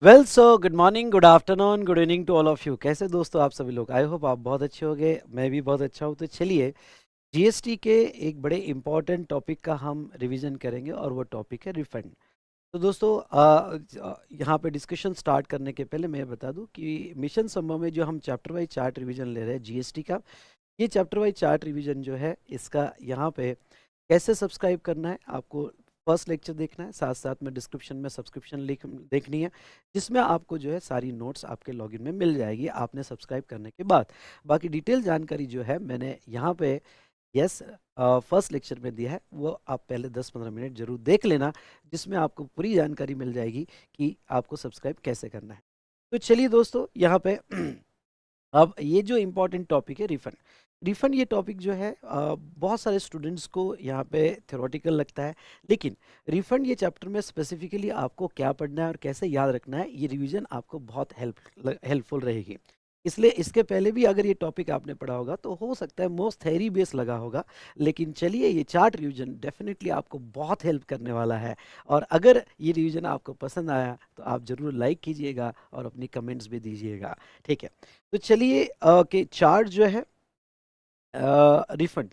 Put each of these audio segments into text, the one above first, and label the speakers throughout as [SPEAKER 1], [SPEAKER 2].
[SPEAKER 1] Well so good morning, good afternoon, good evening to all of you. कैसे दोस्तों आप सभी लोग? आई होप आप बहुत अच्छे होंगे। मैं भी बहुत अच्छा हूँ। तो चलिए, जीएसटी के एक बड़े इंपॉर्टेंट टॉपिक का हम रिवीजन करेंगे और वो टॉपिक है रिफंड। तो दोस्तों, यहाँ पे डिस्कशन स्टार्ट करने के पहले मैं बता दूं कि मिशन संभव में जो हम चैप्टर वाइज चार्ट रिवीजन ले रहे हैं जीएसटी का, ये चैप्टर वाइज चार्ट रिवीजन जो है इसका यहाँ पे कैसे सब्सक्राइब करना है आपको फर्स्ट लेक्चर देखना है, साथ साथ में डिस्क्रिप्शन में सब्सक्रिप्शन लिंक देखनी है, जिसमें आपको जो है सारी नोट्स आपके लॉगिन में मिल जाएगी आपने सब्सक्राइब करने के बाद। बाकी डिटेल जानकारी जो है मैंने यहाँ पे यस फर्स्ट लेक्चर में दिया है, वो आप पहले 10-15 मिनट जरूर देख लेना, जिसमें आपको पूरी जानकारी मिल जाएगी कि आपको सब्सक्राइब कैसे करना है। तो चलिए दोस्तों, यहाँ पे अब ये जो इम्पोर्टेंट टॉपिक है रिफंड। रिफंड ये टॉपिक जो है बहुत सारे स्टूडेंट्स को यहाँ पे थ्योरेटिकल लगता है, लेकिन रिफंड ये चैप्टर में स्पेसिफिकली आपको क्या पढ़ना है और कैसे याद रखना है, ये रिवीजन आपको बहुत हेल्पफुल रहेगी। इसलिए इसके पहले भी अगर ये टॉपिक आपने पढ़ा होगा तो हो सकता है मोस्ट थेरी बेस लगा होगा, लेकिन चलिए ये चार्ट रिवीजन डेफिनेटली आपको बहुत हेल्प करने वाला है। और अगर ये रिवीजन आपको पसंद आया तो आप ज़रूर लाइक कीजिएगा और अपनी कमेंट्स भी दीजिएगा। ठीक है, तो चलिए कि चार्ट जो है रिफंड,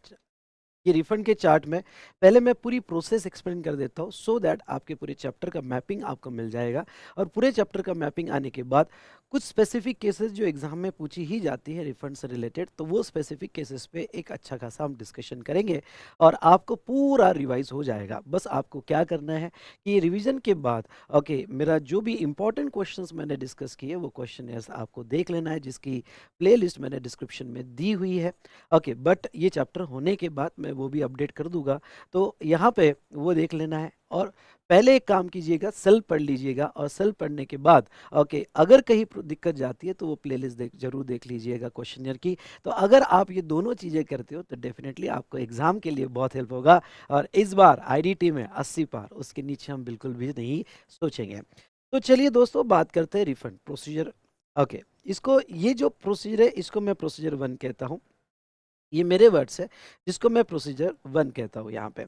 [SPEAKER 1] ये रिफंड के चार्ट में पहले मैं पूरी प्रोसेस एक्सप्लेन कर देता हूँ, सो दैट आपके पूरे चैप्टर का मैपिंग आपको मिल जाएगा। और पूरे चैप्टर का मैपिंग आने के बाद कुछ स्पेसिफिक केसेस जो एग्जाम में पूछी ही जाती है रिफंड से रिलेटेड, तो वो स्पेसिफिक केसेस पे एक अच्छा खासा हम डिस्कशन करेंगे और आपको पूरा रिवाइज हो जाएगा। बस आपको क्या करना है कि रिवीजन के बाद ओके मेरा जो भी इंपॉर्टेंट क्वेश्चंस मैंने डिस्कस किए वो क्वेश्चन आपको देख लेना है, जिसकी प्लेलिस्ट मैंने डिस्क्रिप्शन में दी हुई है। ओके, बट ये चैप्टर होने के बाद मैं वो भी अपडेट कर दूंगा, तो यहाँ पे वो देख लेना है। और पहले एक काम कीजिएगा, सेल पढ़ लीजिएगा और सेल पढ़ने के बाद ओके अगर कहीं दिक्कत जाती है तो वो प्लेलिस्ट जरूर देख लीजिएगा क्वेश्चनर की। तो अगर आप ये दोनों चीज़ें करते हो तो डेफिनेटली आपको एग्जाम के लिए बहुत हेल्प होगा। और इस बार आईडीटी में 80 पार, उसके नीचे हम बिल्कुल भी नहीं सोचेंगे। तो चलिए दोस्तों, बात करते हैं रिफंड प्रोसीजर। ओके, इसको ये जो प्रोसीजर है इसको मैं प्रोसीजर 1 कहता हूँ। ये मेरे वर्ड्स है, जिसको मैं प्रोसीजर 1 कहता हूँ। यहाँ पे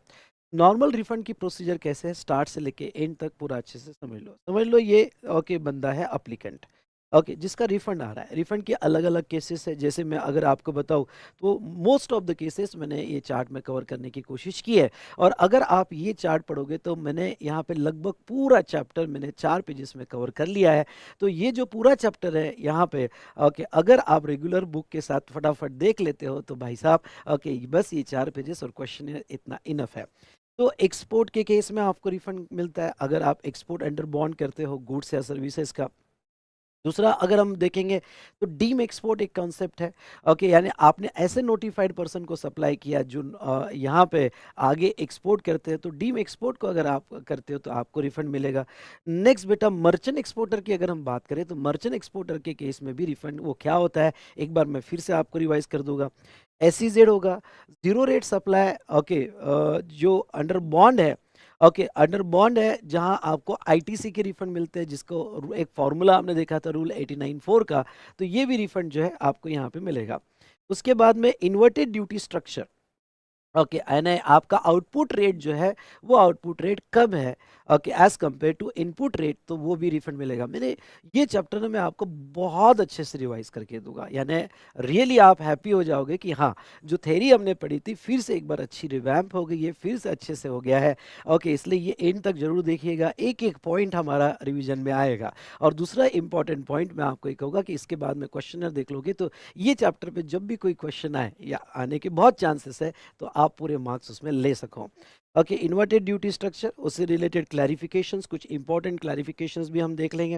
[SPEAKER 1] नॉर्मल रिफंड की प्रोसीजर कैसे है, स्टार्ट से लेके एंड तक पूरा अच्छे से समझ लो ये ओके बंदा है अप्लीकेंट, ओके जिसका रिफंड आ रहा है। रिफंड के अलग अलग केसेस है, जैसे मैं अगर आपको बताऊं तो मोस्ट ऑफ द केसेस मैंने ये चार्ट में कवर करने की कोशिश की है। और अगर आप ये चार्ट पढ़ोगे तो मैंने यहाँ पे लगभग पूरा चैप्टर मैंने 4 पेजेस में कवर कर लिया है। तो ये जो पूरा चैप्टर है यहाँ पे ओके अगर आप रेगुलर बुक के साथ फटाफट देख लेते हो तो भाई साहब ओके बस ये 4 पेजेस और क्वेश्चन इतना इनफ है। तो एक्सपोर्ट के केस में आपको रिफंड मिलता है अगर आप एक्सपोर्ट अंडर बॉन्ड करते हो गुड्स या सर्विसेज का। दूसरा अगर हम देखेंगे तो डीम एक्सपोर्ट एक कॉन्सेप्ट है, ओके यानी आपने ऐसे नोटिफाइड पर्सन को सप्लाई किया जो यहाँ पे आगे एक्सपोर्ट करते हैं, तो डीम एक्सपोर्ट को अगर आप करते हो तो आपको रिफंड मिलेगा। नेक्स्ट बेटा, मर्चेंट एक्सपोर्टर की अगर हम बात करें तो मर्चेंट एक्सपोर्टर के केस में भी रिफंड वो क्या होता है एक बार मैं फिर से आपको रिवाइज कर दूंगा। एसईजेड होगा, जीरो रेट सप्लाई, ओके जो अंडर बॉन्ड है, ओके अंडर बॉन्ड है जहां आपको आईटीसी के रिफंड मिलते हैं, जिसको एक फॉर्मूला आपने देखा था रूल 894 का, तो ये भी रिफंड जो है आपको यहाँ पे मिलेगा। उसके बाद में इन्वर्टेड ड्यूटी स्ट्रक्चर, ओके यानी आपका आउटपुट रेट जो है वो आउटपुट रेट कम है okay as compared to input rate, तो वो भी रिफंड मिलेगा। मैंने ये चैप्टर में मैं आपको बहुत अच्छे से रिवाइज करके दूंगा, यानी रियली आप हैप्पी हो जाओगे कि हाँ जो थेरी हमने पढ़ी थी फिर से एक बार अच्छी रिवैम्प हो गई है, फिर से अच्छे से हो गया है। ओके इसलिए ये एंड तक जरूर देखिएगा, एक एक पॉइंट हमारा रिविजन में आएगा। और दूसरा इंपॉर्टेंट पॉइंट मैं आपको एक कहूँगा कि इसके बाद में क्वेश्चनर देख लोगे तो ये चैप्टर पे जब भी कोई क्वेश्चन आए या आने के बहुत चांसेस है तो आप पूरे मार्क्स उसमें ले सको। ओके इन्वर्टेड ड्यूटी स्ट्रक्चर, उससे रिलेटेड क्लैरिफिकेशंस, कुछ इंपॉर्टेंट क्लैरिफिकेशंस भी हम देख लेंगे।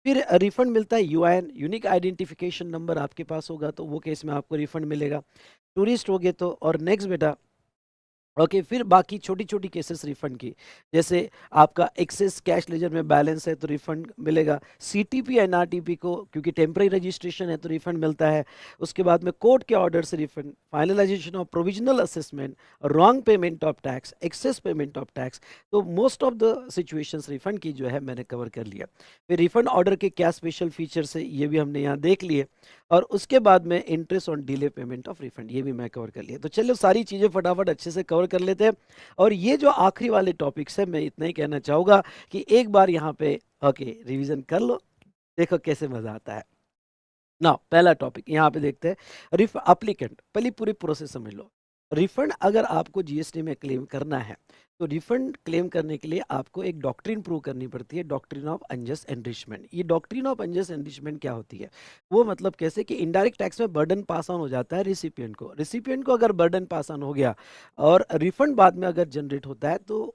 [SPEAKER 1] फिर रिफंड मिलता है यूआईएन, यूनिक आइडेंटिफिकेशन नंबर आपके पास होगा तो वो केस में आपको रिफंड मिलेगा। टूरिस्ट हो गए तो, और नेक्स्ट बेटा ओके फिर बाकी छोटी छोटी केसेस रिफंड की, जैसे आपका एक्सेस कैश लेजर में बैलेंस है तो रिफंड मिलेगा। सीटीपी एनआरटीपी को क्योंकि टेम्पररी रजिस्ट्रेशन है तो रिफंड मिलता है। उसके बाद में कोर्ट के ऑर्डर से refund, finalisation of provisional assessment, wrong payment of tax, excess payment of tax, तो most of the situations refund की जो है मैंने कवर कर लिया। फिर रिफंड ऑर्डर के क्या स्पेशल फीचर्स है ये भी हमने यहाँ देख लिए। और उसके बाद में interest on delay payment of refund ये भी मैं कवर कर लिया। तो चलो सारी चीज़ें फटाफट अच्छे से कवर कर लेते हैं। और ये जो आखिरी वाले टॉपिक्स है मैं इतना ही कहना चाहूँगा कि एक बार यहाँ पे ओके, रिवीजन कर लो, देखो कैसे मजा आता है ना। पहला टॉपिक यहाँ पे देखते हैं, रिफ अप्लीकेंट, पहली पूरी प्रोसेस समझ लो। रिफंड अगर आपको जीएसटी में क्लेम करना है तो रिफंड क्लेम करने के लिए आपको एक डॉक्ट्रिन प्रूव करनी पड़ती है, डॉक्ट्रिन ऑफ अनजस्ट एनरिचमेंट। ये डॉक्ट्रिन ऑफ अनजस्ट एनरिचमेंट क्या होती है? वो मतलब कैसे कि इनडायरेक्ट टैक्स में बर्डन पास ऑन हो जाता है रिसिपिएंट को अगर बर्डन पास ऑन हो गया और रिफंड बाद में अगर जनरेट होता है, तो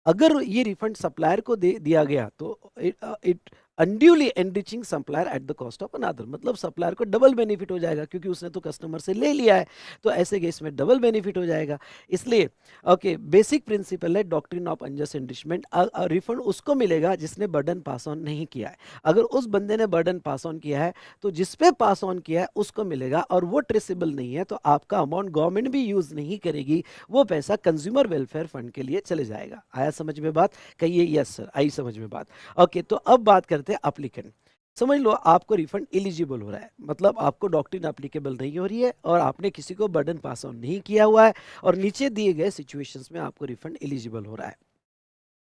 [SPEAKER 1] अगर ये रिफंड सप्लायर को दे दिया गया तो it unduly enriching supplier at the cost of another, मतलब सप्लायर को डबल बेनिफिट हो जाएगा क्योंकि उसने तो कस्टमर से ले लिया है, तो ऐसे केस में डबल बेनिफिट हो जाएगा। इसलिए ओके, बेसिक प्रिंसिपल है doctrine of unjust enrichment, refund उसको मिलेगा जिसने बर्डन पास ऑन नहीं किया है। अगर उस बंदे ने बर्डन पास ऑन किया है तो जिसपे पास ऑन किया है उसको मिलेगा, और वो ट्रेसेबल नहीं है तो आपका अमाउंट गवर्नमेंट भी यूज नहीं करेगी, वो पैसा कंज्यूमर वेलफेयर फंड के लिए चले जाएगा। आया समझ में बात? कहिए यस सर, आई समझ में बात। ओके, तो अब बात करते हैं अप्लीकेंट। समझ लो आपको रिफंड एलिजिबल हो रहा है, मतलब आपको डॉक्ट्रिन अप्लीकेबल नहीं हो रही है और आपने किसी को बर्डन पास ऑन नहीं किया हुआ है, और नीचे दिए गए सिचुएशंस में आपको रिफंड एलिजिबल हो रहा है।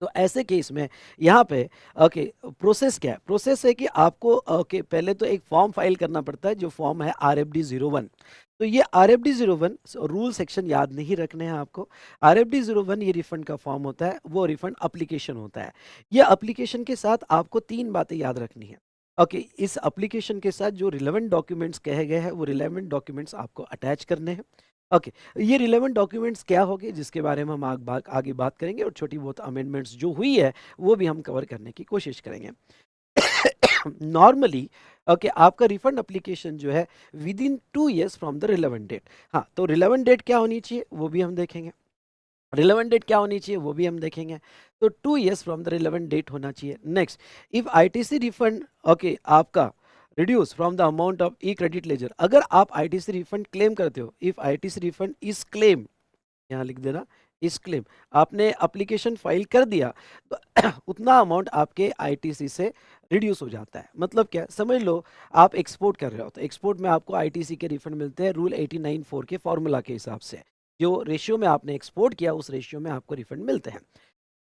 [SPEAKER 1] तो ऐसे केस में यहाँ पे ओके, प्रोसेस क्या है? प्रोसेस है कि आपको ओके पहले तो एक फॉर्म फाइल करना पड़ता है, जो फॉर्म है RFD 01। तो ये RFD 01 रूल सेक्शन याद नहीं रखने हैं आपको। RFD 01 ये रिफंड का फॉर्म होता है, वो रिफंड अप्लीकेशन होता है। ये अप्लीकेशन के साथ आपको 3 बातें याद रखनी है। ओके, इस अप्लीकेशन के साथ जो रिलेवेंट डॉक्यूमेंट्स कहे गए हैं वो रिलेवेंट डॉक्यूमेंट्स आपको अटैच करने हैं। ओके, ये रिलेवेंट डॉक्यूमेंट्स क्या होंगे जिसके बारे में हम आगे बात करेंगे, और छोटी बहुत अमेंडमेंट्स जो हुई है वो भी हम कवर करने की कोशिश करेंगे। नॉर्मली ओके, आपका रिफंड एप्लीकेशन जो है within 2 years from the relevant date. हाँ, तो रिलेवेंट डेट क्या होनी चाहिए वो भी हम देखेंगे, रिलेवेंट डेट क्या होनी चाहिए वो भी हम देखेंगे। तो 2 years from the relevant date होना चाहिए। Next, if ITC refund okay आपका reduce from the amount of E credit ledger, अगर आप आईटीसी रिफंड क्लेम करते हो, if ITC refund is claim, यहाँ लिख देना इस क्लेम, आपने एप्लीकेशन फाइल कर दिया तो उतना अमाउंट आपके आईटीसी से रिड्यूस हो जाता है। मतलब क्या, समझ लो आप एक्सपोर्ट कर रहे हो तो एक्सपोर्ट में आपको आईटीसी के रिफंड मिलते हैं रूल 89(4) के फॉर्मूला के हिसाब से, जो रेशियो में आपने एक्सपोर्ट किया उस रेशियो में आपको रिफंड मिलते हैं।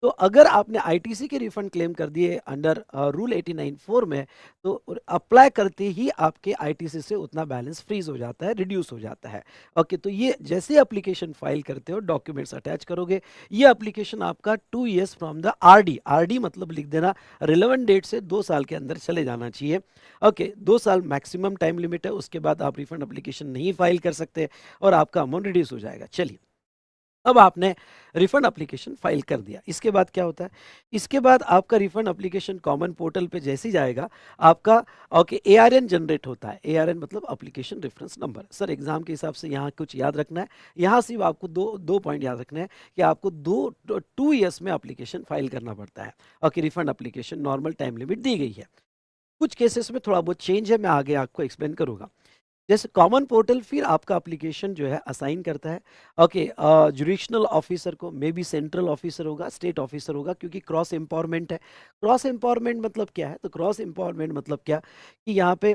[SPEAKER 1] तो अगर आपने आईटीसी के रिफंड क्लेम कर दिए अंडर रूल 89(4) में, तो अप्लाई करते ही आपके आईटीसी से उतना बैलेंस फ्रीज हो जाता है, रिड्यूस हो जाता है। ओके, तो ये जैसे एप्लीकेशन फाइल करते हो डॉक्यूमेंट्स अटैच करोगे, ये एप्लीकेशन आपका 2 years from the RD, RD मतलब लिख देना रिलेवेंट डेट से 2 साल के अंदर चले जाना चाहिए। ओके, 2 साल मैक्सिमम टाइम लिमिट है, उसके बाद आप रिफंड एप्लीकेशन नहीं फाइल कर सकते और आपका अमाउंट रिड्यूस हो जाएगा। चलिए, अब आपने रिफंड एप्लीकेशन फाइल कर दिया, इसके बाद क्या होता है? इसके बाद आपका रिफंड एप्लीकेशन कॉमन पोर्टल पे जैसे ही जाएगा आपका ओके एआरएन जनरेट होता है। एआरएन मतलब application reference number. Sir exam के हिसाब से यहाँ कुछ याद रखना है, यहाँ सिर्फ आपको दो पॉइंट याद रखना है कि आपको 2 years में एप्लीकेशन फाइल करना पड़ता है। Okay, refund application normal time limit दी गई है, कुछ केसेस में थोड़ा बहुत चेंज है, मैं आगे आपको एक्सप्लेन करूंगा। जैसे कॉमन पोर्टल फिर आपका एप्लीकेशन जो है असाइन करता है ओके जुडिशनल ऑफिसर को, मे बी सेंट्रल ऑफिसर होगा, स्टेट ऑफिसर होगा, क्योंकि क्रॉस एम्पावरमेंट है। क्रॉस एम्पावरमेंट मतलब क्या है? तो क्रॉस एम्पावरमेंट मतलब क्या कि यहाँ पे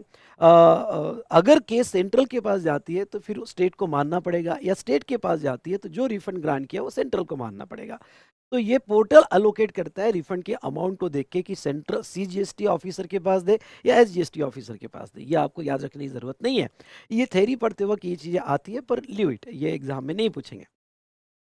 [SPEAKER 1] अगर केस सेंट्रल के पास जाती है तो फिर स्टेट को मानना पड़ेगा, या स्टेट के पास जाती है तो जो रिफंड ग्रांट किया वो सेंट्रल को मानना पड़ेगा। तो ये पोर्टल अलोकेट करता है रिफंड के अमाउंट को देख के कि सेंट्रल सीजीएसटी ऑफिसर के पास दे या एसजीएसटी ऑफिसर के पास दे, ये आपको याद रखने की जरूरत नहीं है। ये थ्योरी पढ़ते वक्त ये चीजें आती है पर लीव इट, ये एग्जाम में नहीं पूछेंगे।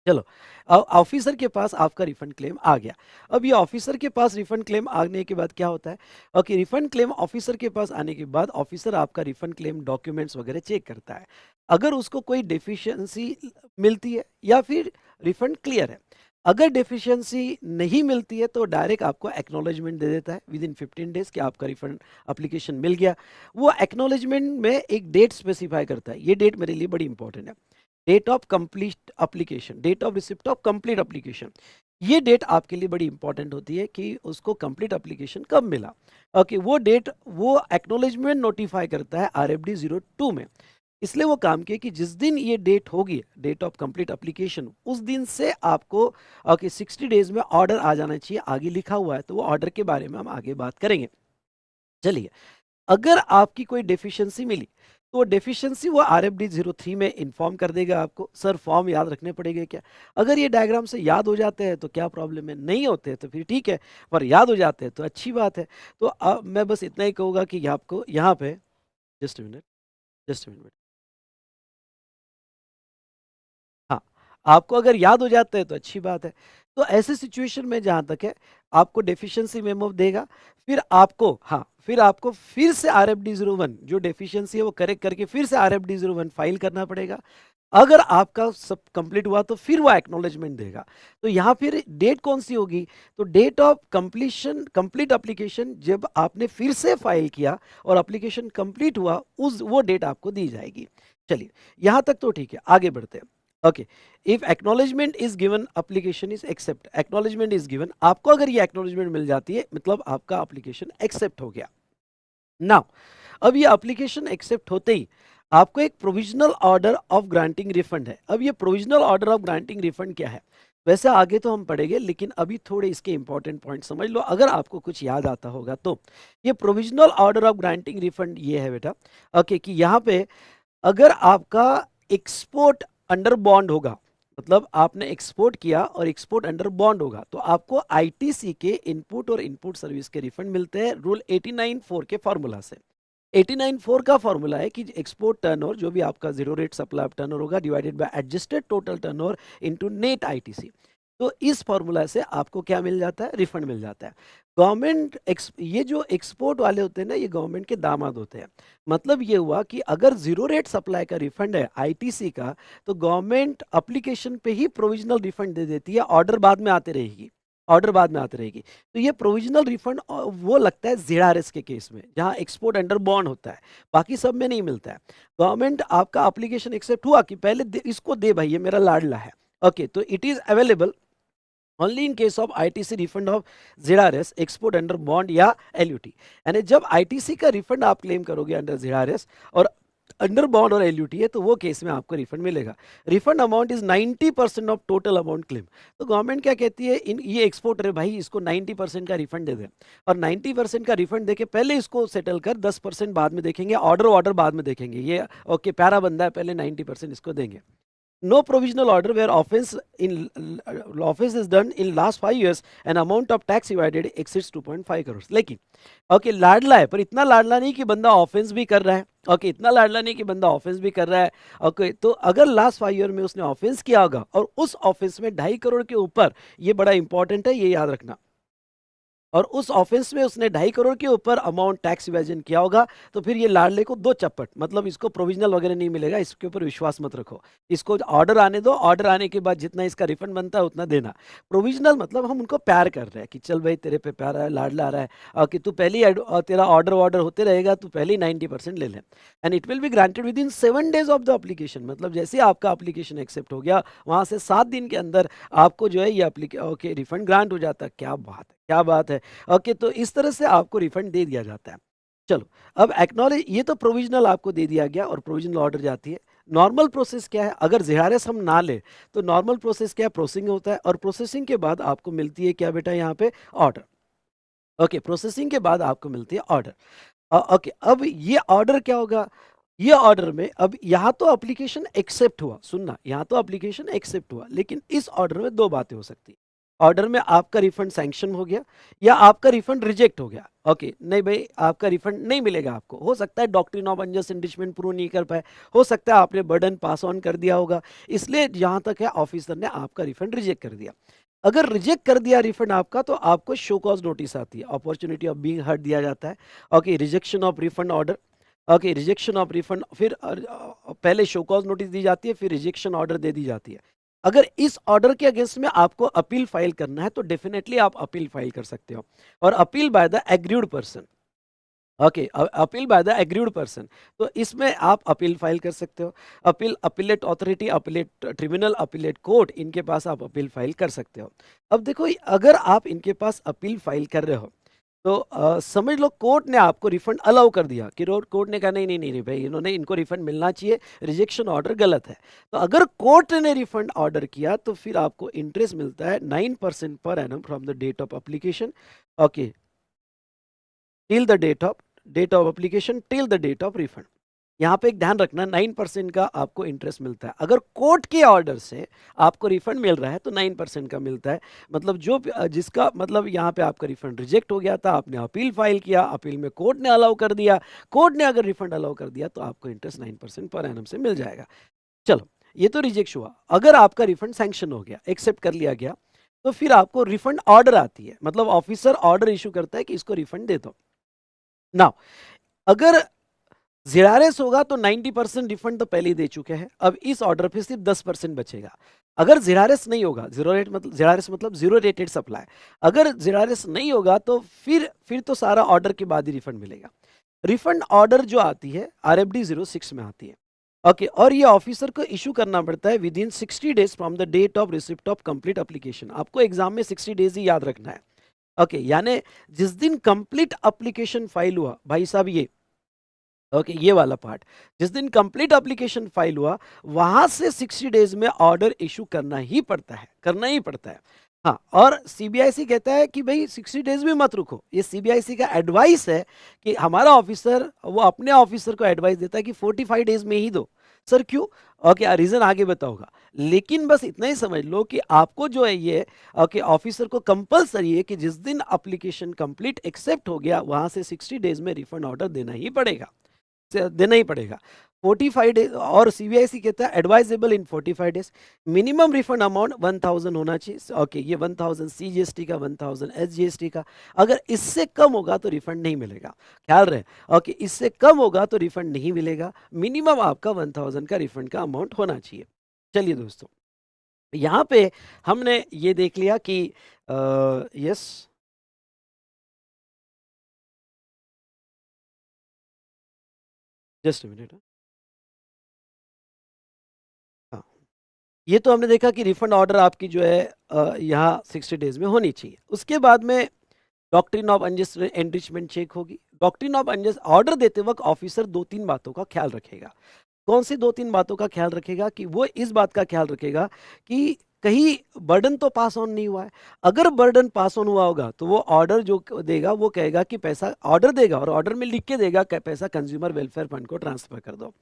[SPEAKER 1] चलो, ऑफिसर के पास आपका रिफंड क्लेम आ गया। अब ये ऑफिसर के पास रिफंड क्लेम आने के बाद क्या होता है? ओके, रिफंड क्लेम ऑफिसर के पास आने के बाद ऑफिसर आपका रिफंड क्लेम डॉक्यूमेंट्स वगैरह चेक करता है। अगर उसको कोई डेफिशिएंसी मिलती है या फिर रिफंड क्लियर है, अगर डेफिशिएंसी नहीं मिलती है तो डायरेक्ट आपको एक्नॉलेजमेंट दे देता है विद इन 15 डेज कि आपका रिफंड एप्लीकेशन मिल गया। वो एक्नॉलेजमेंट में एक डेट स्पेसिफाई करता है, ये डेट मेरे लिए बड़ी इंपॉर्टेंट है, date of complete application, date of receipt of complete application. ये डेट आपके लिए बड़ी इंपॉर्टेंट होती है कि उसको कंप्लीट एप्लीकेशन कब मिला। ओके, वो डेट वो एक्नॉलेजमेंट नोटिफाई करता है RFD 02 में। इसलिए वो काम किया कि जिस दिन ये डेट होगी, डेट ऑफ कंप्लीट एप्लीकेशन, उस दिन से आपको ओके 60 डेज में ऑर्डर आ जाना चाहिए, आगे लिखा हुआ है, तो वो ऑर्डर के बारे में हम आगे बात करेंगे। चलिए, अगर आपकी कोई डेफिशिएंसी मिली, तो डेफिशिएंसी वो RFD03 में इन्फॉर्म कर देगा आपको। सर फॉर्म याद रखने पड़ेंगे क्या? अगर ये डायग्राम से याद हो जाते हैं तो क्या प्रॉब्लम है, नहीं होते तो फिर ठीक है, पर याद हो जाते हैं तो अच्छी बात है। तो मैं बस इतना ही कहूँगा कि आपको यहाँ पे जस्ट मिनट, जस्ट मिनट, हाँ, आपको अगर याद हो जाता है तो अच्छी बात है। तो ऐसे सिचुएशन में जहाँ तक है, आपको डेफिशिएंसी मेमो देगा, फिर आपको, हाँ, फिर आपको फिर से RFD01 जो डेफिशिएंसी है वो करेक्ट करके फिर से RFD01 फाइल करना पड़ेगा। अगर आपका सब कंप्लीट हुआ तो फिर वो एक्नॉलेजमेंट देगा। तो यहाँ फिर डेट कौन सी होगी? तो date of completion, complete application, जब आपने फिर से फाइल किया और एप्लीकेशन कंप्लीट हुआ, उस वो डेट आपको दी जाएगी। चलिए, यहाँ तक तो ठीक है, आगे बढ़ते हैं। Okay, if acknowledgement is given application is accept, acknowledgement is given, आपको अगर ये एक्नॉलेजमेंट मिल जाती है मतलब आपका एप्लीकेशन एक्सेप्ट हो गया। नाउ अब ये एप्लीकेशन एक्सेप्ट होते ही आपको एक provisional order of granting refund है। अब ये provisional order of granting refund क्या है, वैसे आगे तो हम पढ़ेंगे, लेकिन अभी थोड़े इसके इंपॉर्टेंट पॉइंट समझ लो अगर आपको कुछ याद आता होगा तो। ये provisional order of granting refund ये है बेटा, ओके, कि यहाँ पे अगर आपका एक्सपोर्ट अंडर बॉन्ड होगा, मतलब आपने एक्सपोर्ट किया और एक्सपोर्ट अंडर बॉन्ड होगा, तो आपको आईटीसी के इनपुट और इनपुट सर्विस के रिफंड मिलते हैं रूल 89(4) के फॉर्मूला से। 89(4) का फॉर्मूला है कि एक्सपोर्ट टर्नओवर जो भी आपका zero rate supply of turnover होगा divided by adjusted total turnover into net ITC. तो इस फॉर्मूला से आपको क्या मिल जाता है, रिफंड मिल जाता है। गवर्नमेंट ये जो एक्सपोर्ट वाले होते हैं ना, ये गवर्नमेंट के दामाद होते हैं। मतलब ये हुआ कि अगर जीरो रेट सप्लाई का रिफंड है आईटीसी का, तो गवर्नमेंट एप्लीकेशन पे ही प्रोविजनल रिफंड दे देती है, ऑर्डर बाद में आते रहेगी, ऑर्डर बाद में आती रहेगी। तो ये प्रोविजनल रिफंड वो लगता है ZRS के केस में, जहां एक्सपोर्ट अंडर बॉन्ड होता है, बाकी सब में नहीं मिलता है। गवर्नमेंट आपका एप्लीकेशन एक्सेप्ट हुआ कि पहले इसको दे भाई, ये मेरा लाडला है, ओके, तो it is available only in case of ITC refund of ZRS export under bond या LUT। यानी जब आईटीसी का रिफंड आप क्लेम करोगे अंडर ZRS और अंडर बॉन्ड और LUT है, तो वो केस में आपको रिफंड मिलेगा। Refund amount is 90% of total amount claim. तो गवर्नमेंट क्या कहती है, इन ये एक्सपोर्टर है भाई, इसको 90% का रिफंड दे दें, और 90% का रिफंड देके पहले इसको सेटल कर, 10% बाद में देखेंगे, ऑर्डर ऑर्डर बाद में देखेंगे, ये ओके प्यारा बंदा है, पहले 90% इसको देंगे। No provisional order where offense is done in last 5 years and amount of tax evaded exceeds 2.5 crores। लेकिन ओके लाडला है, पर इतना लाडला नहीं कि बंदा ऑफेंस भी कर रहा है, ओके, इतना लाडला नहीं कि बंदा ऑफेंस भी कर रहा है, ओके। तो अगर लास्ट 5 ईयर में उसने ऑफेंस किया होगा और उस ऑफेंस में 2.5 करोड़ के ऊपर, ये बड़ा इंपॉर्टेंट है, ये याद रखना, और उस ऑफेंस में उसने 2.5 करोड़ के ऊपर अमाउंट टैक्स इवेजन किया होगा, तो फिर ये लाडले को 2 चप्पट, मतलब इसको प्रोविजनल वगैरह नहीं मिलेगा, इसके ऊपर विश्वास मत रखो। इसको ऑर्डर आने दो, ऑर्डर आने के बाद जितना इसका रिफंड बनता है उतना देना। प्रोविजनल मतलब हम उनको प्यार कर रहे हैं कि चल भाई तेरे पे प्यार है, लाडला आ रहा है, और कि तू पहले ही तेरा ऑर्डर ऑर्डर होते रहेगा, तू पहले ही 90% ले ले, and it will be granted with in 7 days of the application. मतलब जैसे आपका एप्लीकेशन एक्सेप्ट हो गया, वहां से 7 दिन के अंदर आपको जो है ये ओके रिफंड ग्रांट हो जाता है। क्या बात है, क्या बात है, ओके। तो इस तरह से आपको रिफंड दे दिया जाता है। चलो, अब एक्नॉलेज, ये तो प्रोविजनल आपको दे दिया गया और प्रोविजनल ऑर्डर जाती है। नॉर्मल प्रोसेस क्या है, अगर ZRS हम ना ले तो नॉर्मल प्रोसेस क्या है, प्रोसेसिंग होता है, और प्रोसेसिंग के बाद आपको मिलती है क्या बेटा, यहाँ पे ऑर्डर। ओके, प्रोसेसिंग के बाद आपको मिलती है ऑर्डर। ओके, अब ये ऑर्डर क्या होगा, ये ऑर्डर में अब यहाँ तो एप्लीकेशन एक्सेप्ट हुआ, सुनना, यहाँ तो एप्लीकेशन एक्सेप्ट हुआ, लेकिन इस ऑर्डर में 2 बातें हो सकती है। ऑर्डर में आपका रिफंड सैंक्शन हो गया या आपका रिफंड रिजेक्ट हो गया। ओके, नहीं भाई आपका रिफंड नहीं मिलेगा आपको, हो सकता है doctrine of unjust enrichment prove नहीं कर पाए, हो सकता है आपने बर्डन पास ऑन कर दिया होगा, इसलिए जहां तक है ऑफिसर ने आपका रिफंड रिजेक्ट कर दिया। अगर रिजेक्ट कर दिया रिफंड आपका, तो आपको शो कॉज नोटिस आती है, अपॉर्चुनिटी ऑफ बीइंग हर्ट दिया जाता है। Okay, rejection of refund order, okay, rejection of refund, फिर पहले शो कॉज नोटिस दी जाती है, फिर रिजेक्शन ऑर्डर दे दी जाती है। अगर इस ऑर्डर के अगेंस्ट में आपको अपील फाइल करना है तो डेफिनेटली आप अपील फाइल कर सकते हो, और appeal by the agreed person, okay, appeal by the agreed person, तो इसमें आप अपील फाइल कर सकते हो। Appeal appellate authority, appellate tribunal, appellate court, इनके पास आप अपील फाइल कर सकते हो। अब देखो, अगर आप इनके पास अपील फाइल कर रहे हो तो समझ लो कोर्ट ने आपको रिफंड अलाउ कर दिया, कि कोर्ट ने कहा नहीं नहीं नहीं नहीं भाई, इन्होंने, इनको रिफंड मिलना चाहिए, रिजेक्शन ऑर्डर गलत है। तो अगर कोर्ट ने रिफंड ऑर्डर किया तो फिर आपको इंटरेस्ट मिलता है 9% per annum from the date of application, okay, till the date of application till the date of refund. यहाँ पे एक ध्यान रखना, 9% का आपको इंटरेस्ट मिलता है। अगर कोर्ट के ऑर्डर से आपको रिफंड मिल रहा है तो 9% का मिलता है। मतलब जो जिसका मतलब यहाँ पे आपका रिफंड रिजेक्ट हो गया था, आपने अपील फाइल किया, अपील में कोर्ट ने अलाउ कर दिया, कोर्ट ने अगर रिफंड अलाउ कर दिया तो आपको इंटरेस्ट 9% पर एनम से मिल जाएगा। चलो, ये तो रिजेक्ट हुआ। अगर आपका रिफंड सैंक्शन हो गया, एक्सेप्ट कर लिया गया, तो फिर आपको रिफंड ऑर्डर आती है, मतलब ऑफिसर ऑर्डर इशू करता है कि इसको रिफंड दे दो। नाउ अगर ज़ेरारेस होगा तो 90% रिफंड तो पहले ही दे चुके हैं, अब इस ऑर्डर पे सिर्फ 10% बचेगा। अगर ज़ेरारेस नहीं होगा, ज़ेरारेस मतलब जीरो रेटेड सप्लाई, अगर ज़ेरारेस नहीं होगा तो फिर तो सारा ऑर्डर के बाद ही रिफंड मिलेगा। रिफंड ऑर्डर जो आती है RFD 06 में आती है, ओके, और ये ऑफिसर को इशू करना पड़ता है within 60 days from the date of receipt of complete application. आपको एग्जाम में 60 डेज ही याद रखना है, ओके, यानी जिस दिन कंप्लीट एप्लीकेशन फाइल हुआ, भाई साहब ये ओके ये वाला पार्ट, जिस दिन कंप्लीट एप्लीकेशन फाइल हुआ वहां से 60 डेज में ऑर्डर इशू करना ही पड़ता है, करना ही पड़ता है। हाँ, और सीबीआईसी कहता है कि भाई 60 डेज में मत रुको, ये सीबीआईसी का एडवाइस है कि हमारा ऑफिसर वो अपने ऑफिसर को एडवाइस देता है कि 45 डेज में ही दो। सर क्यों? ओके, रीजन आगे बताऊंगा, लेकिन बस इतना ही समझ लो कि आपको जो है ये ओके ऑफिसर को कंपलसरी है कि जिस दिन एप्लीकेशन कंप्लीट एक्सेप्ट हो गया वहां से 60 डेज में रिफंड ऑर्डर देना ही पड़ेगा, देना ही पड़ेगा। 45 डेज, और सीबीआईसी कहता है एडवाइजेबल इन 45 डेज। मिनिमम रिफंड अमाउंट 1000 होना चाहिए, ओके, ये 1000 CGST का, 1000 SGST का। अगर इससे कम होगा तो रिफंड नहीं मिलेगा, ख्याल रहे, ओके, इससे कम होगा तो रिफंड नहीं मिलेगा। मिनिमम आपका 1000 का रिफंड का अमाउंट होना चाहिए। चलिए दोस्तों, यहाँ पे हमने ये देख लिया कि यस, जस्ट मिनट, हाँ, ये तो हमने देखा कि रिफंड ऑर्डर आपकी जो है यहाँ 60 डेज में होनी चाहिए। उसके बाद में doctrine of unjust enrichment check होगी। डॉक्ट्रिन ऑफ अनजस्ट ऑर्डर देते वक्त ऑफिसर दो तीन बातों का ख्याल रखेगा। कौन सी दो तीन बातों का ख्याल रखेगा? कि वो इस बात का ख्याल रखेगा कि कहीं बर्डन तो पास ऑन नहीं हुआ है। अगर बर्डन पास ऑन हुआ होगा तो वो ऑर्डर जो देगा वो कहेगा कि पैसा, ऑर्डर देगा और ऑर्डर में लिख के देगा कि पैसा कंज्यूमर वेलफेयर फंड को ट्रांसफर कर दो,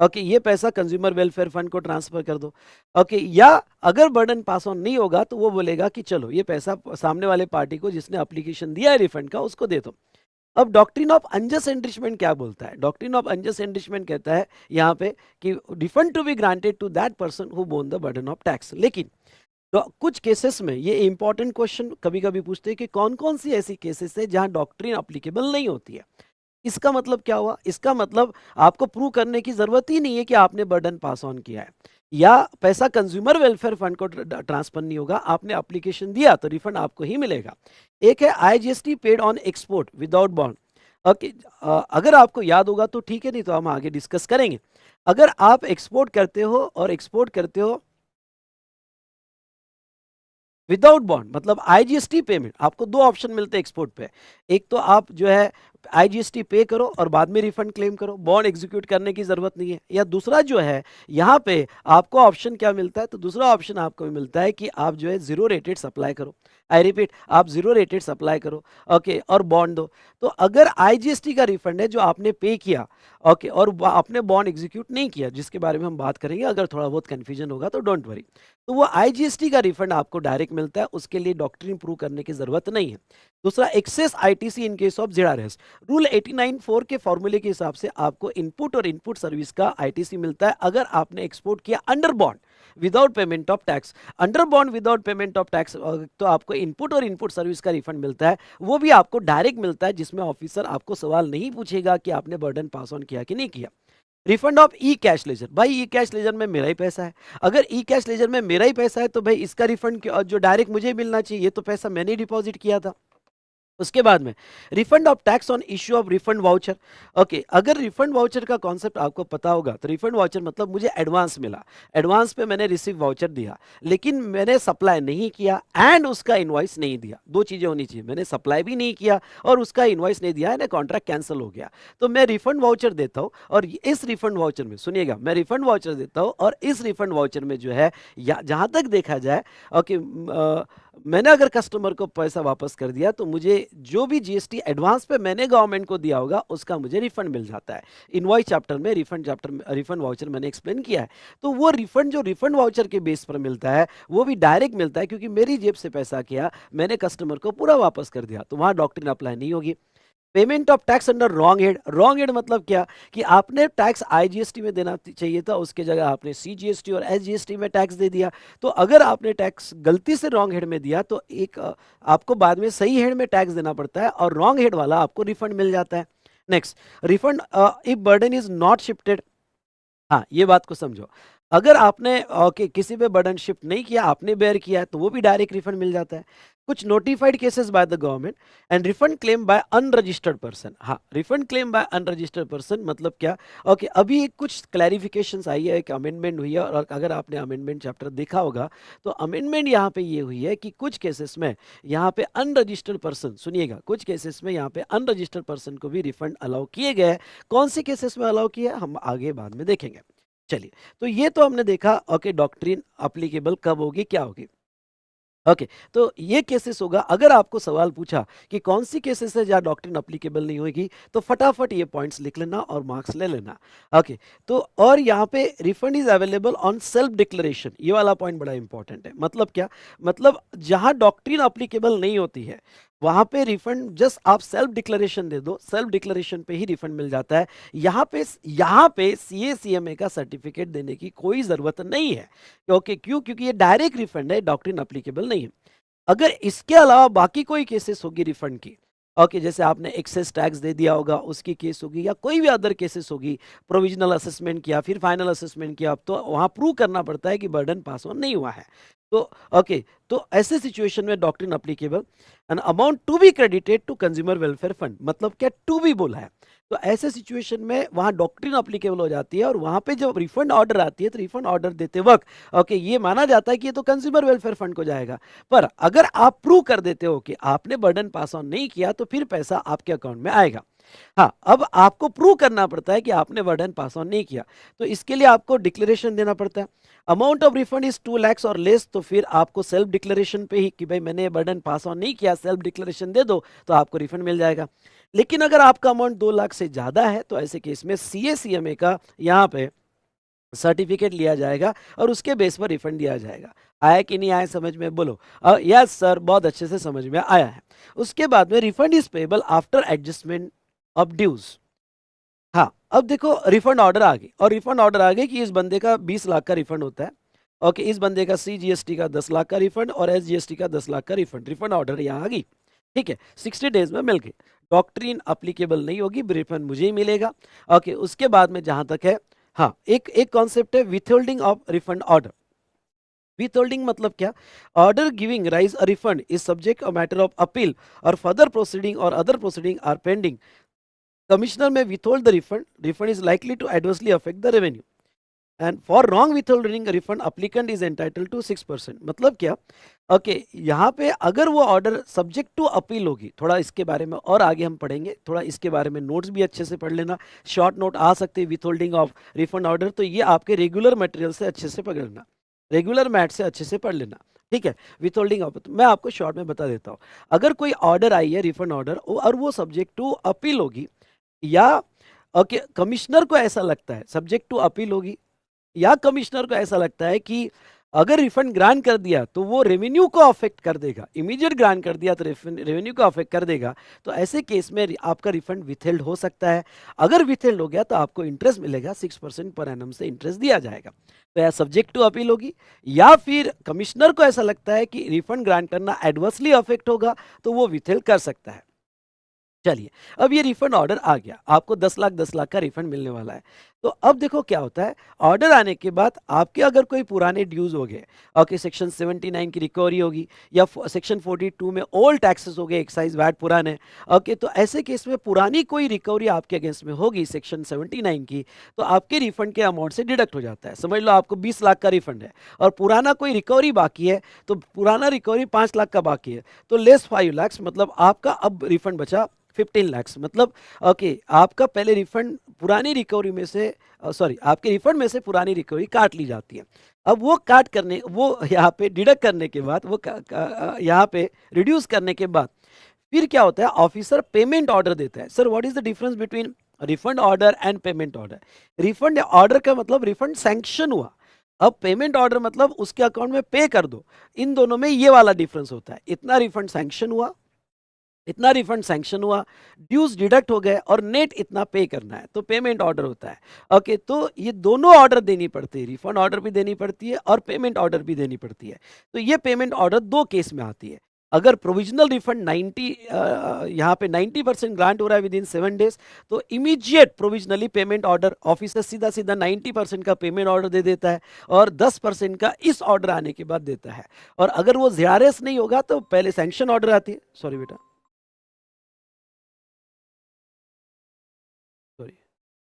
[SPEAKER 1] ओके, ये पैसा कंज्यूमर वेलफेयर फंड को ट्रांसफर कर दो, ओके। या अगर बर्डन पास ऑन नहीं होगा तो वो बोलेगा कि चलो ये पैसा सामने वाले पार्टी को जिसने एप्लीकेशन दिया है रिफंड का उसको दे दो। अब डॉक्ट्रिन ऑफ अनजस्ट एनरिचमेंट क्या बोलता है? डॉक्ट्रिन ऑफ अनजस्ट एनरिचमेंट कहता है यहाँ पे कि refund to be granted to that person who borne the burden of tax. लेकिन तो कुछ केसेस में ये इंपॉर्टेंट क्वेश्चन कभी कभी पूछते हैं कि कौन कौन सी ऐसी केसेस है जहां डॉक्ट्रिन अप्लीकेबल नहीं होती है। इसका मतलब क्या हुआ? इसका मतलब आपको प्रूव करने की जरूरत ही नहीं है कि आपने बर्डन पास ऑन किया है या पैसा कंज्यूमर वेलफेयर फंड को ट्रांसफर नहीं होगा, आपने एप्लीकेशन दिया तो रिफंड आपको ही मिलेगा। एक है IGST paid on export without bond, okay, अगर आपको याद होगा तो ठीक है, नहीं तो हम आगे डिस्कस करेंगे। अगर आप एक्सपोर्ट करते हो और एक्सपोर्ट करते हो विदाउट बॉन्ड, मतलब IGST पेमेंट, आपको दो ऑप्शन मिलते हैं एक्सपोर्ट पे। एक तो आप जो है IGST पे करो और बाद में रिफंड क्लेम करो, बॉन्ड एग्जीक्यूट करने की जरूरत नहीं है। या दूसरा जो है यहाँ पे आपको ऑप्शन क्या मिलता है? तो दूसरा ऑप्शन आपको मिलता है कि आप जो है जीरो रेटेड सप्लाई करो। आई रिपीट, आप जीरो रेटेड सप्लाई करो, ओके, और बॉन्ड दो। तो अगर IGST का रिफंड है जो आपने पे किया, ओके, और आपने बॉन्ड एग्जीक्यूट नहीं किया, जिसके बारे में हम बात करेंगे, अगर थोड़ा बहुत कंफ्यूजन होगा तो डोंट वरी, तो वो IGST का रिफंड आपको डायरेक्ट मिलता है, उसके लिए डॉक्ट्रिन प्रूव करने की जरूरत नहीं है। दूसरा, excess ITC in case of ZRS, rule 89(4) के फॉर्मूले के हिसाब से आपको इनपुट और इनपुट सर्विस का ITC मिलता है अगर आपने एक्सपोर्ट किया under bond without payment of tax. Under bond without payment of tax तो आपको इनपुट और इनपुट सर्विस का रिफंड मिलता है, वो भी आपको डायरेक्ट मिलता है, जिसमें ऑफिसर आपको सवाल नहीं पूछेगा कि आपने बर्डन पास ऑन किया कि नहीं किया। Refund of E cash ledger, भाई ई कैश लेजर में मेरा ही पैसा है, अगर ई कैश लेजर में मेरा ही पैसा है तो भाई इसका रिफंड जो डायरेक्ट मुझे मिलना चाहिए, ये तो पैसा मैंने डिपॉजिट किया था। उसके बाद में refund of tax on issue of refund voucher, okay, अगर रिफंड वाउचर का कॉन्सेप्ट आपको पता होगा तो रिफंड वाउचर मतलब मुझे एडवांस मिला, एडवांस पे मैंने रिसीव वाउचर दिया लेकिन मैंने सप्लाई नहीं किया एंड उसका इनवॉइस नहीं दिया। दो चीजें होनी चाहिए, मैंने सप्लाई भी नहीं किया और उसका इनवॉइस नहीं दिया, कॉन्ट्रैक्ट कैंसिल हो गया, तो मैं रिफंड वाउचर देता हूँ। और इस रिफंड वाउचर में सुनिएगा, मैं रिफंड वाउचर देता हूँ और इस रिफंड वाउचर में जो है जहां तक देखा जाए, ओके, मैंने अगर कस्टमर को पैसा वापस कर दिया तो मुझे जो भी जीएसटी एडवांस पे मैंने गवर्नमेंट को दिया होगा उसका मुझे रिफंड मिल जाता है। इनवॉइस चैप्टर में रिफंड वाउचर मैंने एक्सप्लेन किया है। तो वो रिफंड जो रिफंड वाउचर के बेस पर मिलता है वो भी डायरेक्ट मिलता है, क्योंकि मेरी जेब से पैसा किया, मैंने कस्टमर को पूरा वापस कर दिया, तो वहां डॉक्ट्रिन अप्लाई नहीं होगी। Payment of tax under wrong head मतलब क्या कि आपने टैक्स आईजीएसटी में देना चाहिए था, उसके जगह आपने सीजीएसटी और एसजीएसटी में टैक्स दे दिया। तो अगर आपने टैक्स गलती से रॉन्ग हेड में दिया तो आपको बाद में सही हेड में टैक्स देना पड़ता है, और रॉन्ग हेड वाला आपको रिफंड मिल जाता है। Next, refund if burden is not shifted. हाँ, ये बात को समझो। अगर आपने किसी पे बर्डन शिफ्ट नहीं किया, आपने बेयर किया है, तो वो भी डायरेक्ट रिफंड मिल जाता है। कुछ notified cases by the government and refund claim by unregistered person. हाँ, refund claim by unregistered person मतलब क्या? अभी कुछ क्लैरिफिकेशंस आई है, एक अमेंडमेंट हुई है, और अगर आपने अमेंडमेंट चैप्टर देखा होगा तो अमेंडमेंट यहाँ पे ये हुई है कि कुछ केसेस में यहाँ पे अनरजिस्टर्ड पर्सन, सुनिएगा, कुछ केसेस में यहाँ पे अनरजिस्टर्ड पर्सन को भी रिफंड अलाउ किए गए हैं। कौन से केसेस में अलाउ किया हम आगे बाद में देखेंगे। चलिए, तो ये तो हमने देखा डॉक्ट्रिन अप्लीकेबल कब होगी, क्या होगी। तो ये केसेस होगा। अगर आपको सवाल पूछा कि कौन सी केसेस है जहां डॉक्ट्रिन अप्लीकेबल नहीं होगी, तो फटाफट ये पॉइंट्स लिख लेना और मार्क्स ले लेना। तो और यहाँ पे refund is available on self declaration, ये वाला पॉइंट बड़ा इंपॉर्टेंट है। मतलब क्या? मतलब जहां डॉक्ट्रिन अप्लीकेबल नहीं होती है वहां पे रिफंड जस्ट आप सेल्फ डिक्लेरेशन दे दो, सेल्फ डिक्लेरेशन पे ही रिफंड मिल जाता है। यहाँ पे सीएसीएमए का सर्टिफिकेट देने की कोई जरूरत नहीं है। क्यों? क्योंकि ये डायरेक्ट रिफंड है, डॉक्ट्रिन अप्लीकेबल नहीं है। अगर इसके अलावा बाकी कोई केसेस होगी रिफंड की, जैसे आपने एक्सेस टैक्स दे दिया होगा उसकी केस होगी, या कोई भी अदर केसेस होगी, प्रोविजनल असेसमेंट किया फिर फाइनल असेसमेंट किया, तो वहां प्रूव करना पड़ता है कि बर्डन पास ऑन नहीं हुआ है। तो तो ऐसे सिचुएशन में doctrine applicable an amount to be credited to consumer welfare fund, मतलब क्या टू बी बोला है, तो ऐसे सिचुएशन में वहां डॉक्ट्रिन अप्लीकेबल हो जाती है, और वहां पे जब रिफंड ऑर्डर आती है तो रिफंड ऑर्डर देते वक्त ये माना जाता है कि ये तो कंज्यूमर वेलफेयर फंड को जाएगा। पर अगर आप प्रूव कर देते हो कि आपने बर्डन पास ऑन नहीं किया तो फिर पैसा आपके अकाउंट में आएगा। हाँ, अब आपको प्रूव करना पड़ता है कि आपने बर्डन पास ऑन नहीं किया, तो इसके लिए आपको डिक्लेरेशन देना पड़ता है। Amount of refund is 2 lakh और लेस, तो फिर आपको सेल्फ डिक्लेरेशन पे ही कि भाई मैंने बर्डन पास ऑन नहीं किया, सेल्फ डिक्लेरेशन दे दो तो आपको रिफंड मिल जाएगा। लेकिन अगर आपका अमाउंट 2 लाख से ज्यादा है तो ऐसे केस में सीएसीएमए का यहाँ पे सर्टिफिकेट लिया जाएगा और उसके बेस पर रिफंड दिया जाएगा। आया कि नहीं आया समझ में? बोलो यस सर, बहुत अच्छे से समझ में आया है। उसके बाद में refund is payable after adjustment of dues. हाँ, अब देखो रिफंड ऑर्डर आ गई, और रिफंड ऑर्डर आ गई कि इस बंदे का 20 लाख का रिफंड होता है। इस बंदे का सीजीएसटी का 10 लाख का रिफंड और एसजीएसटी का 10 लाख का रिफंड, रिफंड ऑर्डर यहाँ आ गई। ठीक है, 60 डेज में मिल गई, डॉक्ट्रिन अप्लीकेबल नहीं होगी, रिफंड मुझे ही मिलेगा। उसके बाद में जहां तक है, हाँ, एक कॉन्सेप्ट है withholding of refund order. Withholding मतलब क्या? Order giving rise a refund is subject a matter of appeal और फर्दर प्रोसीडिंग और other proceeding are pending. Commissioner में withhold the refund is likely to adversely affect the revenue and for wrong withholding refund applicant is entitled to 6%। मतलब क्या? यहाँ पे अगर वो order subject to appeal होगी, थोड़ा इसके बारे में और आगे हम पढ़ेंगे, थोड़ा इसके बारे में नोट्स भी अच्छे से पढ़ लेना, शॉर्ट नोट आ सकते हैं विथहोल्डिंग ऑफ रिफंड ऑर्डर, तो ये आपके रेगुलर मटेरियल से अच्छे से पकड़ लेना, रेगुलर मैथ से अच्छे से पढ़ लेना। ठीक है, विथहोल्डिंग ऑफ, तो मैं आपको शॉर्ट में बता देता हूँ। अगर कोई ऑर्डर आई है रिफंड ऑर्डर और वो सब्जेक्ट टू अपील होगी, या कमिश्नर को ऐसा लगता है सब्जेक्ट टू अपील होगी, या कमिश्नर को ऐसा लगता है कि अगर रिफंड ग्रांट कर दिया तो वो रेवेन्यू को अफेक्ट कर देगा, इमीडिएट ग्रांट कर दिया तो रेवेन्यू को अफेक्ट कर देगा, तो ऐसे केस में आपका रिफंड विथहेल्ड हो सकता है। अगर विथहेल्ड हो गया तो आपको इंटरेस्ट मिलेगा, 6% पर एनम से इंटरेस्ट दिया जाएगा। तो यह सब्जेक्ट टू अपील होगी, या फिर कमिश्नर को ऐसा लगता है कि रिफंड ग्रांट करना एडवर्सली अफेक्ट होगा तो वो विथहेल्ड कर सकता है। चलिए, अब ये रिफंड ऑर्डर आ गया, आपको 10 लाख का रिफंड मिलने वाला है। तो अब देखो क्या होता है, ऑर्डर आने के बाद आपके अगर कोई पुराने ड्यूज हो गए, सेक्शन 79 की रिकवरी होगी, या सेक्शन 42 में ओल्ड टैक्सेस हो गए, एक्साइज वैट पुराने, तो ऐसे केस में पुरानी कोई रिकवरी आपके अगेंस्ट में होगी सेक्शन 79 की, तो आपके रिफंड के अमाउंट से डिडक्ट हो जाता है। समझ लो आपको 20 लाख का रिफंड है और पुराना कोई रिकवरी बाकी है, तो पुराना रिकवरी 5 लाख का बाकी है, तो लेस 5 लाख, मतलब आपका अब रिफंड बचा 15 लाख। मतलब आपका पहले रिफंड पुरानी रिकवरी में से से सॉरी आपके रिफंड में से पुरानी रिकवरी काट ली जाती है। अब वो यहाँ पे डिडक्ट करने के बाद यहाँ पे रिड्यूस करने के बाद फिर क्या होता है, ऑफिसर पेमेंट ऑर्डर देता है। Sir what is the difference between refund order and payment order? Refund order का मतलब रिफंड सैंक्शन हुआ, अब पेमेंट ऑर्डर मतलब उसके अकाउंट में पे कर दो। इन दोनों में ये वाला डिफरेंस होता है, इतना रिफंड सैंक्शन हुआ, इतना रिफंड सैंक्शन हुआ, ड्यूज डिडक्ट हो गए और नेट इतना पे करना है, तो पेमेंट ऑर्डर होता है। ओके, तो ये दोनों ऑर्डर देनी पड़ती है, रिफंड ऑर्डर भी देनी पड़ती है और पेमेंट ऑर्डर भी देनी पड़ती है। तो ये पेमेंट ऑर्डर दो केस में आती है। अगर प्रोविजनल रिफंड 90 यहाँ पे 90% ग्रांट हो रहा है विद इन 7 डेज, तो immediate provisionally payment order officer सीधा सीधा 90% का पेमेंट ऑर्डर दे देता है और 10% का इस ऑर्डर आने के बाद देता है। और अगर वो ZRS नहीं होगा तो पहले सैंक्शन ऑर्डर आती है, सॉरी बेटा, सॉरी,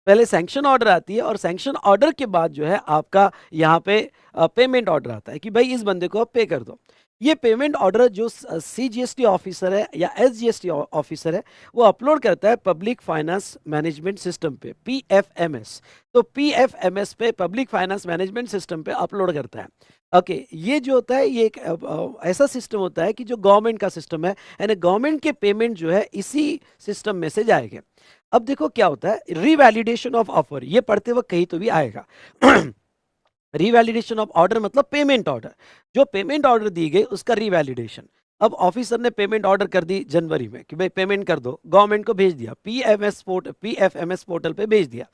[SPEAKER 1] पहले सैंक्शन ऑर्डर आती है और सैंक्शन ऑर्डर के बाद जो है आपका यहाँ पे पेमेंट ऑर्डर आता है कि भाई इस बंदे को आप पे कर दो। ये पेमेंट ऑर्डर जो CGST ऑफिसर है या SGST ऑफिसर है वो अपलोड करता है पब्लिक फाइनेंस मैनेजमेंट सिस्टम पे, PFMS। तो PFMS पे, पब्लिक फाइनेंस मैनेजमेंट सिस्टम पे अपलोड करता है। ओके, ये जो होता है ये एक ऐसा सिस्टम होता है कि जो गवर्नमेंट का सिस्टम है, यानी गवर्नमेंट के पेमेंट जो है इसी सिस्टम में से जाएंगे। अब देखो क्या होता है, रिवैलिडेशन ऑफ ऑफर, ये पढ़ते वक्त कहीं तो भी आएगा। रिवैलिडेशन ऑफ ऑर्डर मतलब पेमेंट ऑर्डर, जो पेमेंट ऑर्डर दी गई उसका रिवैलिडेशन। अब ऑफिसर ने पेमेंट ऑर्डर कर दी जनवरी में कि भाई पेमेंट कर दो, गवर्नमेंट को भेज दिया, PFMS पोर्टल पे भेज दिया।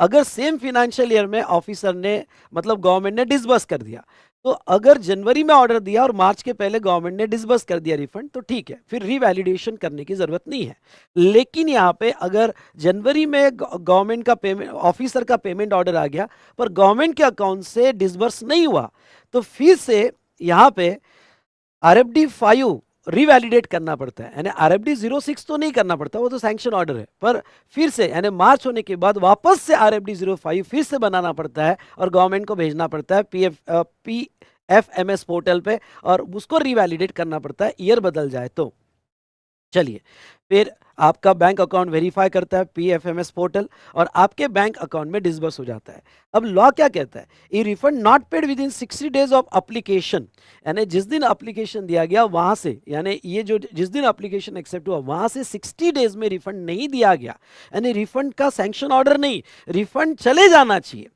[SPEAKER 1] अगर सेम फिनेंशियल ईयर में ऑफिसर ने मतलब गवर्नमेंट ने डिसबर्स कर दिया, तो अगर जनवरी में ऑर्डर दिया और मार्च के पहले गवर्नमेंट ने डिसबर्स कर दिया रिफंड, तो ठीक है, फिर रिवैलिडेशन करने की जरूरत नहीं है। लेकिन यहाँ पे अगर जनवरी में गवर्नमेंट का पेमेंट, ऑफिसर का पेमेंट ऑर्डर आ गया पर गवर्नमेंट के अकाउंट से डिसबर्स नहीं हुआ, तो फिर से यहाँ पे RFD 5 रिवैलिडेट करना पड़ता है। यानी RFD 06 तो नहीं करना पड़ता, वो तो सैंक्शन ऑर्डर है, पर फिर से यानी मार्च होने के बाद वापस से RFD 05 फिर से बनाना पड़ता है और गवर्नमेंट को भेजना पड़ता है PFMS पोर्टल पे और उसको रिवैलिडेट करना पड़ता है, ईयर बदल जाए तो। चलिए, फिर आपका बैंक अकाउंट वेरीफाई करता है PFMS पोर्टल और आपके बैंक अकाउंट में डिसबर्स हो जाता है। अब लॉ क्या कहता है, ये refund not paid with in 60 days of application, यानी जिस दिन एप्लीकेशन दिया गया वहां से, यानी ये जो जिस दिन एप्लीकेशन एक्सेप्ट हुआ वहां से 60 डेज में रिफंड नहीं दिया गया, यानी रिफंड का सैंक्शन ऑर्डर नहीं, रिफंड चले जाना चाहिए,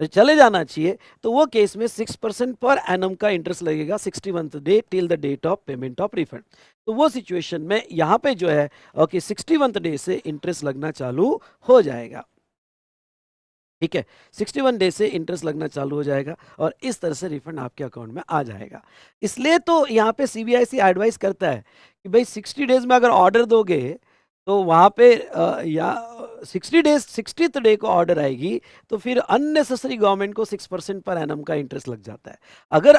[SPEAKER 1] चले जाना चाहिए, तो वो केस में 6% पर एनम का इंटरेस्ट लगेगा 61th day till the date of payment of refund. तो वो सिचुएशन में यहाँ पे जो है ओके 61th डे से इंटरेस्ट लगना चालू हो जाएगा। ठीक है, 61 डे से इंटरेस्ट लगना चालू हो जाएगा और इस तरह से रिफंड आपके अकाउंट में आ जाएगा। इसलिए तो यहाँ पे CBIC एडवाइस करता है कि भाई 60 डेज में अगर ऑर्डर दोगे तो वहाँ पे या 60th डे को ऑर्डर आएगी तो फिर अननेसेसरी गवर्नमेंट को 6% पर एनम का इंटरेस्ट लग जाता है। अगर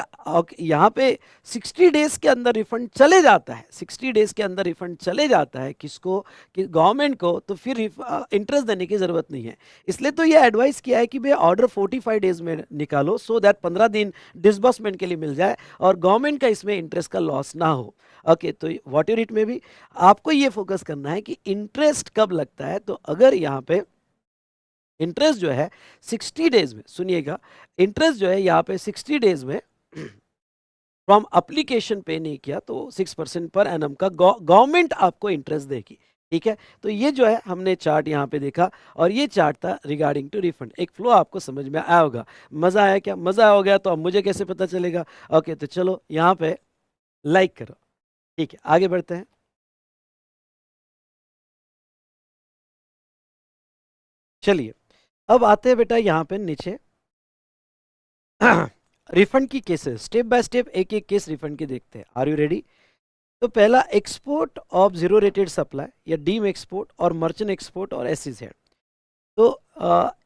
[SPEAKER 1] यहाँ पे 60 डेज के अंदर रिफंड चले जाता है, 60 डेज के अंदर रिफंड चले जाता है किसको, कि गवर्नमेंट को, तो फिर इंटरेस्ट देने की ज़रूरत नहीं है। इसलिए तो ये एडवाइस किया है कि भाई ऑर्डर 45 डेज में निकालो, सो दैट 15 दिन डिसबर्समेंट के लिए मिल जाए और गवर्नमेंट का इसमें इंटरेस्ट का लॉस ना हो। ओके, तो व्हाट यूर इट में भी आपको ये फोकस करना है कि इंटरेस्ट कब लगता है। तो अगर यहाँ पे इंटरेस्ट जो है 60 डेज में, सुनिएगा, इंटरेस्ट जो है यहाँ पे 60 डेज में फ्रॉम एप्लीकेशन पे नहीं किया तो 6% पर एनम का गवर्नमेंट आपको इंटरेस्ट देगी। ठीक है, तो ये जो है हमने चार्ट यहाँ पे देखा और ये चार्ट था रिगार्डिंग टू रिफंड। एक फ्लो आपको समझ में आया होगा, मजा आया क्या? मजा हो गया तो अब मुझे कैसे पता चलेगा? ओके, तो चलो यहाँ पे लाइक करो। ठीक है, आगे बढ़ते हैं। चलिए, अब आते हैं बेटा यहाँ पे नीचे रिफंड की केसेस, स्टेप बाय स्टेप एक एक केस रिफंड की देखते हैं। Are you ready? तो पहला, export of zero rated supply या डीम एक्सपोर्ट और मर्चेंट एक्सपोर्ट और SEZ। तो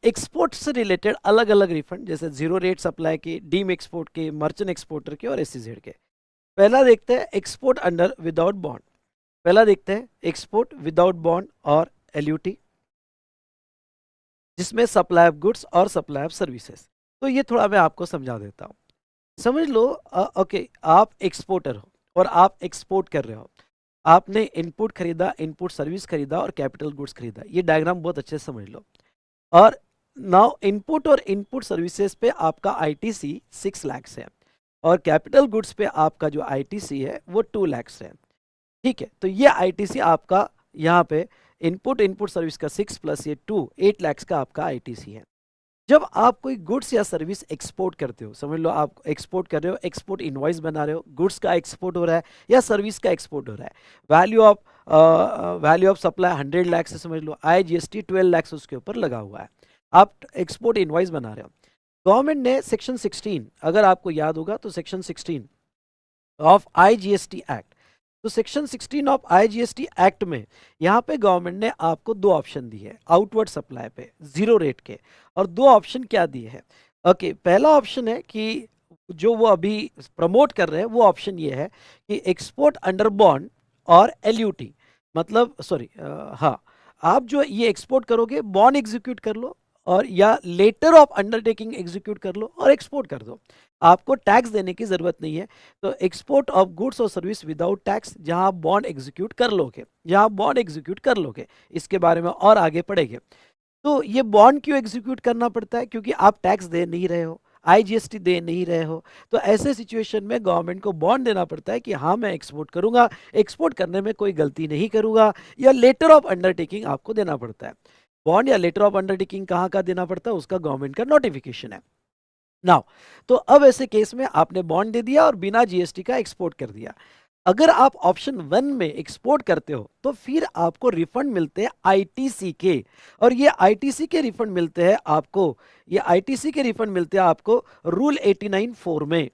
[SPEAKER 1] एक्सपोर्ट से रिलेटेड अलग अलग रिफंड, जैसे जीरो रेट सप्लाई के, डीम एक्सपोर्ट के, मर्चेंट एक्सपोर्टर के और SEZ के। पहला देखते हैं एक्सपोर्ट अंडर विदाउट बॉन्ड। पहला देखते हैं एक्सपोर्ट विदाउट बॉन्ड और LUT, जिसमें सप्लाई ऑफ गुड्स और सप्लाई ऑफ सर्विसेज। तो ये थोड़ा मैं आपको समझा देता हूँ। समझ लो, ओके, आप एक्सपोर्टर हो और आप एक्सपोर्ट कर रहे हो, आपने इनपुट खरीदा, इनपुट सर्विस खरीदा और कैपिटल गुड्स खरीदा। ये डायग्राम बहुत अच्छे से समझ लो। और नाउ इनपुट और इनपुट सर्विसेज पे आपका आईटीसी 6 लाख है और कैपिटल गुड्स पे आपका जो आईटीसी है वो 2 लाख है। ठीक है, तो ये आईटीसी आपका यहाँ पे इनपुट इनपुट सर्विस का 6 प्लस ये 2 8 लाख का आपका आईटीसी है। जब आप कोई गुड्स या सर्विस एक्सपोर्ट करते हो, समझ लो आप एक्सपोर्ट कर रहे हो, एक्सपोर्ट इनवॉइस बना रहे हो, गुड्स का एक्सपोर्ट हो रहा है या सर्विस का एक्सपोर्ट हो रहा है, वैल्यू ऑफ सप्लाई 100 लाख से समझ लो, आईजीएसटी 12 लाख उसके ऊपर लगा हुआ है, आप एक्सपोर्ट इनवॉइस बना रहे हो। गवर्नमेंट ने सेक्शन 16, अगर आपको याद होगा तो सेक्शन 16 ऑफ आईजीएसटी एक्ट, तो सेक्शन 16 ऑफ आईजीएसटी एक्ट में यहाँ पे गवर्नमेंट ने आपको दो ऑप्शन दिए हैं आउटवर्ड सप्लाई पे 0 रेट के, और दो ऑप्शन क्या दिए हैं। ओके, पहला ऑप्शन है कि जो वो अभी प्रमोट कर रहे हैं वो ऑप्शन ये है कि एक्सपोर्ट अंडर बॉन्ड और एलयूटी, मतलब सॉरी, हाँ, आप जो ये एक्सपोर्ट करोगे बॉन्ड एग्जीक्यूट कर लो और या लेटर ऑफ अंडरटेकिंग एग्जीक्यूट कर लो और एक्सपोर्ट कर दो, आपको टैक्स देने की जरूरत नहीं है। तो एक्सपोर्ट ऑफ गुड्स और सर्विस विदाउट टैक्स, जहां बॉन्ड एग्जीक्यूट कर लोगे, जहां बॉन्ड एग्जीक्यूट कर लोगे, इसके बारे में और आगे पढ़ेंगे। तो ये बॉन्ड क्यों एग्जीक्यूट करना पड़ता है, क्योंकि आप टैक्स दे नहीं रहे हो, आईजीएसटी दे नहीं रहे हो, तो ऐसे सिचुएशन में गवर्नमेंट को बॉन्ड देना पड़ता है कि हाँ मैं एक्सपोर्ट करूंगा, एक्सपोर्ट करने में कोई गलती नहीं करूंगा, या लेटर ऑफ अंडरटेकिंग आपको देना पड़ता है। बॉन्ड या लेटर ऑफ अंडरटेकिंग कहाँ का देना पड़ता है, उसका गवर्नमेंट का नोटिफिकेशन है। नाउ, तो अब ऐसे केस में आपने बॉन्ड दे दिया और बिना जीएसटी का एक्सपोर्ट कर दिया। अगर आप ऑप्शन 1 में एक्सपोर्ट करते हो तो फिर आपको रिफंड मिलते हैं आईटीसी के, और ये आईटीसी के रिफंड मिलते हैं आपको, ये आईटीसी के रिफंड मिलते हैं आपको रूल 89(4) में।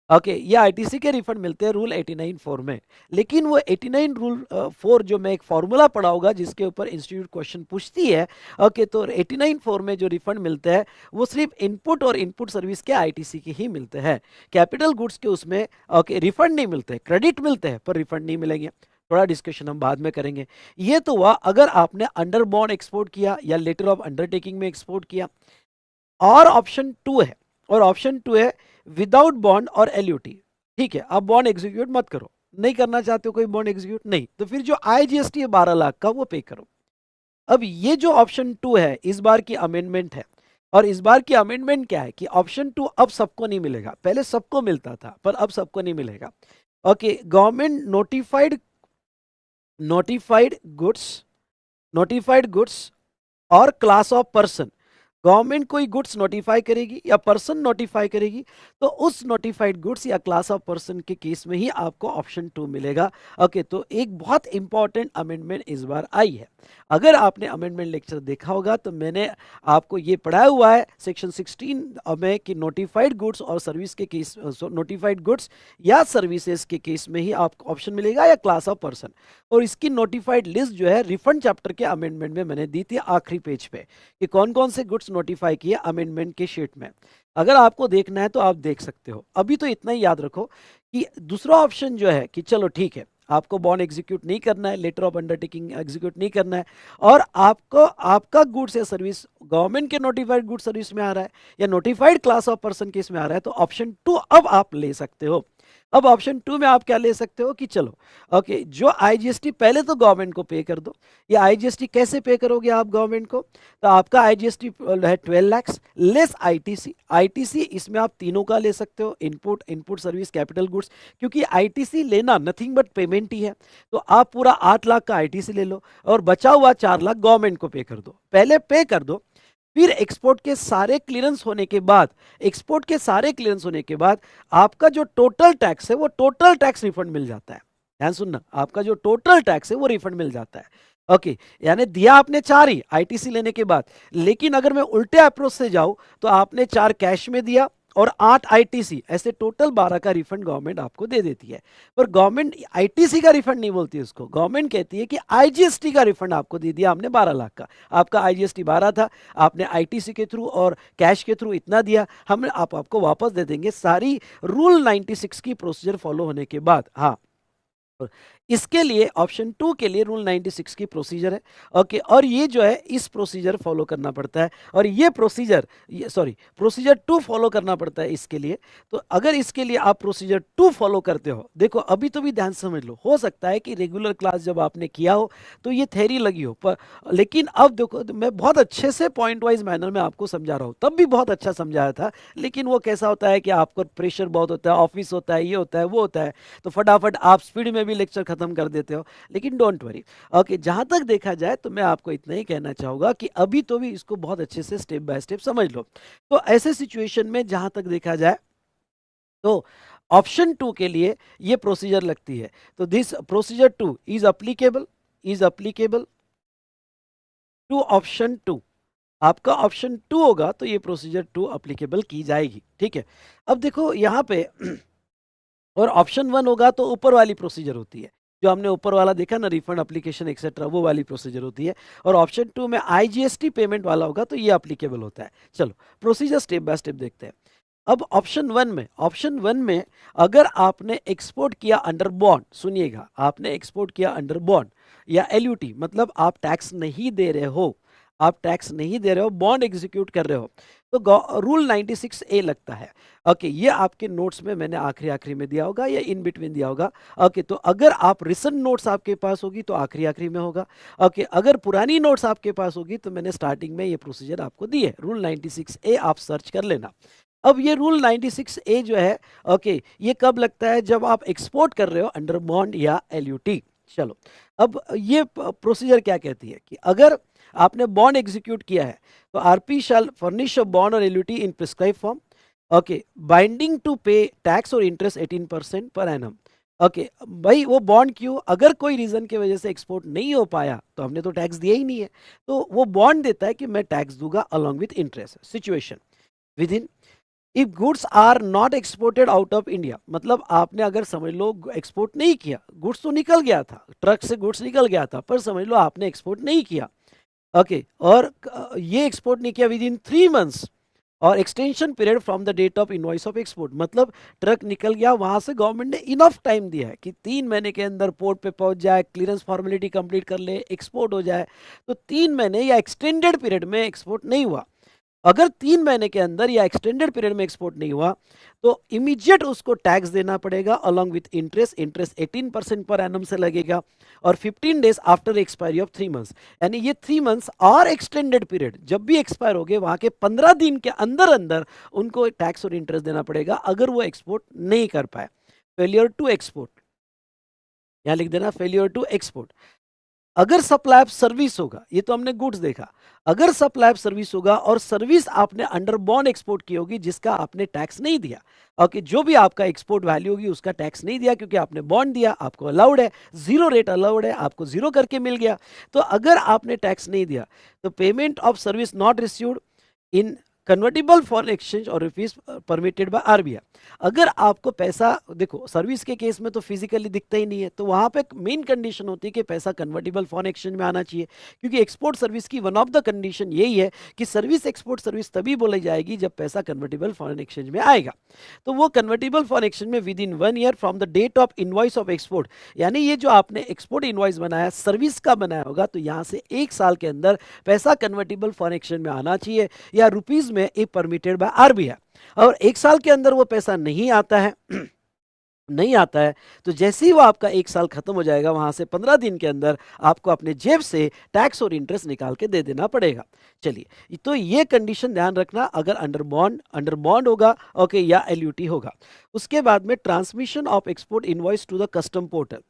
[SPEAKER 1] ओके, ये आईटीसी के रिफंड मिलते हैं रूल 89(4) में। लेकिन वो 89 रूल 4 जो मैं एक फॉर्मूला पढ़ाऊंगा जिसके ऊपर इंस्टीट्यूट क्वेश्चन पूछती है। ओके, तो 89(4) में जो रिफंड मिलते हैं वो सिर्फ इनपुट और इनपुट सर्विस के आईटीसी के ही मिलते हैं, कैपिटल गुड्स के उसमें ओके रिफंड नहीं मिलते, क्रेडिट मिलते हैं पर रिफंड नहीं मिलेंगे। थोड़ा डिस्कशन हम बाद में करेंगे। ये तो हुआ अगर आपने अंडर बॉन्ड एक्सपोर्ट किया या लेटर ऑफ अंडरटेकिंग में एक्सपोर्ट किया। और ऑप्शन 2 है, और ऑप्शन 2 है विदाउट बॉन्ड और एलयूटी। ठीक है, आप बॉन्ड एग्जीक्यूट मत करो, नहीं करना चाहते हो कोई बॉन्ड एग्जीक्यूट, नहीं तो फिर जो आईजीएसटी है 12 लाख का वो पे करो। अब ये जो ऑप्शन 2 है इस बार की अमेंडमेंट है, और इस बार की अमेंडमेंट क्या है कि ऑप्शन 2 अब सबको नहीं मिलेगा, पहले सबको मिलता था पर अब सबको नहीं मिलेगा। Okay, government notified goods, notified goods और क्लास ऑफ पर्सन, गवर्नमेंट कोई गुड्स नोटिफाई करेगी या पर्सन नोटिफाई करेगी तो उस नोटिफाइड गुड्स या क्लास ऑफ पर्सन के केस में ही आपको ऑप्शन 2 मिलेगा। ओके, तो एक बहुत इंपॉर्टेंट अमेंडमेंट इस बार आई है। अगर आपने अमेंडमेंट लेक्चर देखा होगा तो मैंने आपको ये पढ़ाया हुआ है सेक्शन 16 में कि नोटिफाइड गुड्स और सर्विस के केस, नोटिफाइड गुड्स या सर्विसेज के केस में ही आपको ऑप्शन मिलेगा या क्लास ऑफ पर्सन। और इसकी नोटिफाइड लिस्ट जो है रिफंड चैप्टर के अमेंडमेंट में मैंने दी थी आखिरी पेज पे कि कौन कौन से गुड्स नोटिफाई किए अमेंडमेंट के शीट में। अगर आपको देखना है तो आप देख सकते हो। अभी तो इतना ही याद रखो कि दूसरा ऑप्शन जो है कि चलो ठीक है आपको बॉन्ड एग्जीक्यूट नहीं करना है, लेटर ऑफ अंडरटेकिंग एग्जीक्यूट नहीं करना है, और आपको आपका गुड्स या सर्विस गवर्नमेंट के नोटिफाइड गुड्स सर्विस में आ रहा है या notified class of person case में आ रहा है, तो ऑप्शन 2 अब आप ले सकते हो। अब ऑप्शन 2 में आप क्या ले सकते हो कि चलो ओके, जो आईजीएसटी पहले तो गवर्नमेंट को पे कर दो। ये आईजीएसटी कैसे पे करोगे आप गवर्नमेंट को, तो आपका आईजीएसटी है 12 लाख लेस आईटीसी। आईटीसी इसमें आप तीनों का ले सकते हो, input input service capital goods, क्योंकि आईटीसी लेना नथिंग बट पेमेंट ही है। तो आप पूरा 8 लाख का आईटीसी ले लो और बचा हुआ 4 लाख गवर्नमेंट को पे कर दो, पहले पे कर दो। फिर एक्सपोर्ट के सारे क्लियरेंस होने के बाद, एक्सपोर्ट के सारे क्लियरेंस होने के बाद आपका जो टोटल टैक्स है वो टोटल टैक्स रिफंड मिल जाता है। ध्यान सुनना, आपका जो टोटल टैक्स है वो रिफंड मिल जाता है। ओके, यानी दिया आपने 4 ही आईटीसी लेने के बाद, लेकिन अगर मैं उल्टे अप्रोच से जाऊं तो आपने 4 कैश में दिया और 8 आईटीसी, ऐसे टोटल 12 का रिफंड गवर्नमेंट आपको दे देती है। पर गवर्नमेंट आईटीसी का रिफंड नहीं बोलती उसको, गवर्नमेंट कहती है कि आईजीएसटी का रिफंड आपको दे दिया हमने 12 लाख का, आपका आईजीएसटी 12 था, आपने आईटीसी के थ्रू और कैश के थ्रू इतना दिया, हम आपको वापस दे देंगे सारी रूल 96 की प्रोसीजर फॉलो होने के बाद। हाँ, इसके लिए ऑप्शन 2 के लिए रूल 96 की प्रोसीजर है। ओके, और ये जो है इस प्रोसीजर फॉलो करना पड़ता है, और ये प्रोसीजर प्रोसीजर 2 फॉलो करना पड़ता है इसके लिए। तो अगर इसके लिए आप प्रोसीजर 2 फॉलो करते हो, देखो अभी तो भी ध्यान से समझ लो, हो सकता है कि रेगुलर क्लास जब आपने किया हो तो ये थ्योरी लगी हो, पर लेकिन अब देखो मैं बहुत अच्छे से पॉइंट वाइज मैनर में आपको समझा रहा हूँ, तब भी बहुत अच्छा समझाया था, लेकिन वो कैसा होता है कि आपको प्रेशर बहुत होता है, ऑफिस होता है, ये होता है, वो होता है, तो फटाफट आप स्पीड में भी लेक्चर खत्म कर देते हो। लेकिन डोंट वरी, ओके, जहां तक देखा जाए तो मैं आपको इतना ही कहना चाहूंगा कि अभी तो भी इसको बहुत अच्छे से स्टेप बाय स्टेप समझ लो। तो ऐसे सिचुएशन में जहां तक देखा जाए तो ऑप्शन 2 के लिए ये प्रोसीजर लगती है। तो this procedure 2 is applicable to option 2। आपका ऑप्शन 2 होगा तो ये प्रोसीजर 2 अप्लीकेबल की जाएगी, ठीक है। अब देखो यहाँ पे और ऑप्शन 1 होगा तो ऊपर वाली प्रोसीजर होती है, जो हमने ऊपर वाला देखा ना, रिफंड एप्लीकेशन एक्सेट्रा, वो वाली प्रोसीजर होती है। और ऑप्शन 2 में आईजीएसटी पेमेंट वाला होगा तो ये अप्लीकेबल होता है। चलो प्रोसीजर स्टेप बाय स्टेप देखते हैं। अब ऑप्शन 1 में अगर आपने एक्सपोर्ट किया अंडर बॉन्ड, सुनिएगा, आपने एक्सपोर्ट किया अंडर बॉन्ड या एलयूटी, मतलब आप टैक्स नहीं दे रहे हो, आप टैक्स नहीं दे रहे हो, बॉन्ड एग्जीक्यूट कर रहे हो, तो रूल 96 ए लगता है। ओके, ये आपके नोट्स में मैंने आखिरी आखिरी में दिया होगा या इन बिटवीन दिया होगा। ओके, तो अगर आप रिसेंट नोट्स आपके पास होगी तो आखिरी आखिरी में होगा। ओके, अगर पुरानी नोट्स आपके पास होगी तो मैंने स्टार्टिंग में ये प्रोसीजर आपको दी है, रूल 96 ए, आप सर्च कर लेना। अब ये रूल 96 ए जो है, ओके, ये कब लगता है? जब आप एक्सपोर्ट कर रहे हो अंडर बॉन्ड या एलयूटी। चलो, अब ये प्रोसीजर क्या कहती है कि अगर आपने बॉन्ड एग्जीक्यूट किया है तो RP shall furnish a bond और LUT in prescribe form, okay, binding to pay tax और इंटरेस्ट 18% पर एनम। ओके भाई, वो बॉन्ड क्यों? अगर कोई रीजन की वजह से एक्सपोर्ट नहीं हो पाया तो हमने तो टैक्स दिया ही नहीं है, तो वो बॉन्ड देता है कि मैं टैक्स दूंगा along with interest. Situation within, if goods are not exported out of India, मतलब आपने अगर समझ लो एक्सपोर्ट नहीं किया, गुड्स तो निकल गया था, ट्रक से गुड्स निकल गया था, पर समझ लो आपने एक्सपोर्ट नहीं किया। ओके, और ये एक्सपोर्ट नहीं किया विद इन 3 मंथ्स, और extension period from the date of invoice of export, मतलब ट्रक निकल गया, वहां से गवर्नमेंट ने इनफ टाइम दिया है कि 3 महीने के अंदर पोर्ट पे पहुंच जाए, क्लियरेंस फॉर्मेलिटी कंप्लीट कर ले, एक्सपोर्ट हो जाए। तो 3 महीने या एक्सटेंडेड पीरियड में एक्सपोर्ट नहीं हुआ, अगर 3 महीने के अंदर या एक्सटेंडेड पीरियड में एक्सपोर्ट नहीं हुआ तो इमीडिएट उसको टैक्स देना पड़ेगा along with interest. Interest 18% per annum से लगेगा, और 15 days after expiry of 3 months, यानी ये 3 मंथ्स और एक्सटेंडेड पीरियड जब भी एक्सपायर हो गए वहां के 15 दिन के अंदर अंदर उनको टैक्स और इंटरेस्ट देना पड़ेगा अगर वो एक्सपोर्ट नहीं कर पाए। फेलियर टू एक्सपोर्ट, यहां लिख देना फेलियर टू एक्सपोर्ट। अगर सप्लाई ऑफ सर्विस होगा, ये तो हमने गुड्स देखा, अगर सप्लाई ऑफ सर्विस होगा और सर्विस आपने अंडर बॉन्ड एक्सपोर्ट की होगी जिसका आपने टैक्स नहीं दिया, ओके, जो भी आपका एक्सपोर्ट वैल्यू होगी उसका टैक्स नहीं दिया क्योंकि आपने बॉन्ड दिया, आपको अलाउड है, जीरो रेट अलाउड है, आपको जीरो करके मिल गया। तो अगर आपने टैक्स नहीं दिया तो payment of service not received in convertible foreign exchange और रुपीज परमिटेड बाय आरबीआई। अगर आपको पैसा, देखो सर्विस के केस में तो फिजिकली दिखता ही नहीं है, तो वहां पे मेन कंडीशन होती है कि पैसा कन्वर्टिबल फॉरेन एक्सचेंज में आना चाहिए, क्योंकि एक्सपोर्ट सर्विस की वन ऑफ द कंडीशन यही है कि सर्विस एक्सपोर्ट सर्विस तभी बोली जाएगी जब पैसा कन्वर्टिबल फॉरेन एक्सचेंज में आएगा। तो वो कन्वर्टिबल फॉरेन एक्सचेंज में within 1 year from the date of invoice of export, यानी ये जो आपने एक्सपोर्ट इनवॉइस बनाया सर्विस का बनाया होगा, तो यहाँ से 1 साल के अंदर पैसा कन्वर्टिबल फॉरेन एक्सचेंज में आना चाहिए या रुपीज में ए परमिटेड बाय आरबीआई। और 1 साल के अंदर वो पैसा नहीं आता है नहीं आता है, तो जैसे ही वो आपका 1 साल खत्म हो जाएगा वहां से 15 दिन के अंदर आपको अपने जेब से टैक्स और इंटरेस्ट निकाल के दे देना पड़ेगा। चलिए, तो ये कंडीशन ध्यान रखना अगर अंडर बॉन्ड होगा, ओके, या एलयूटी होगा। उसके बाद में transmission of export invoice to the custom portal,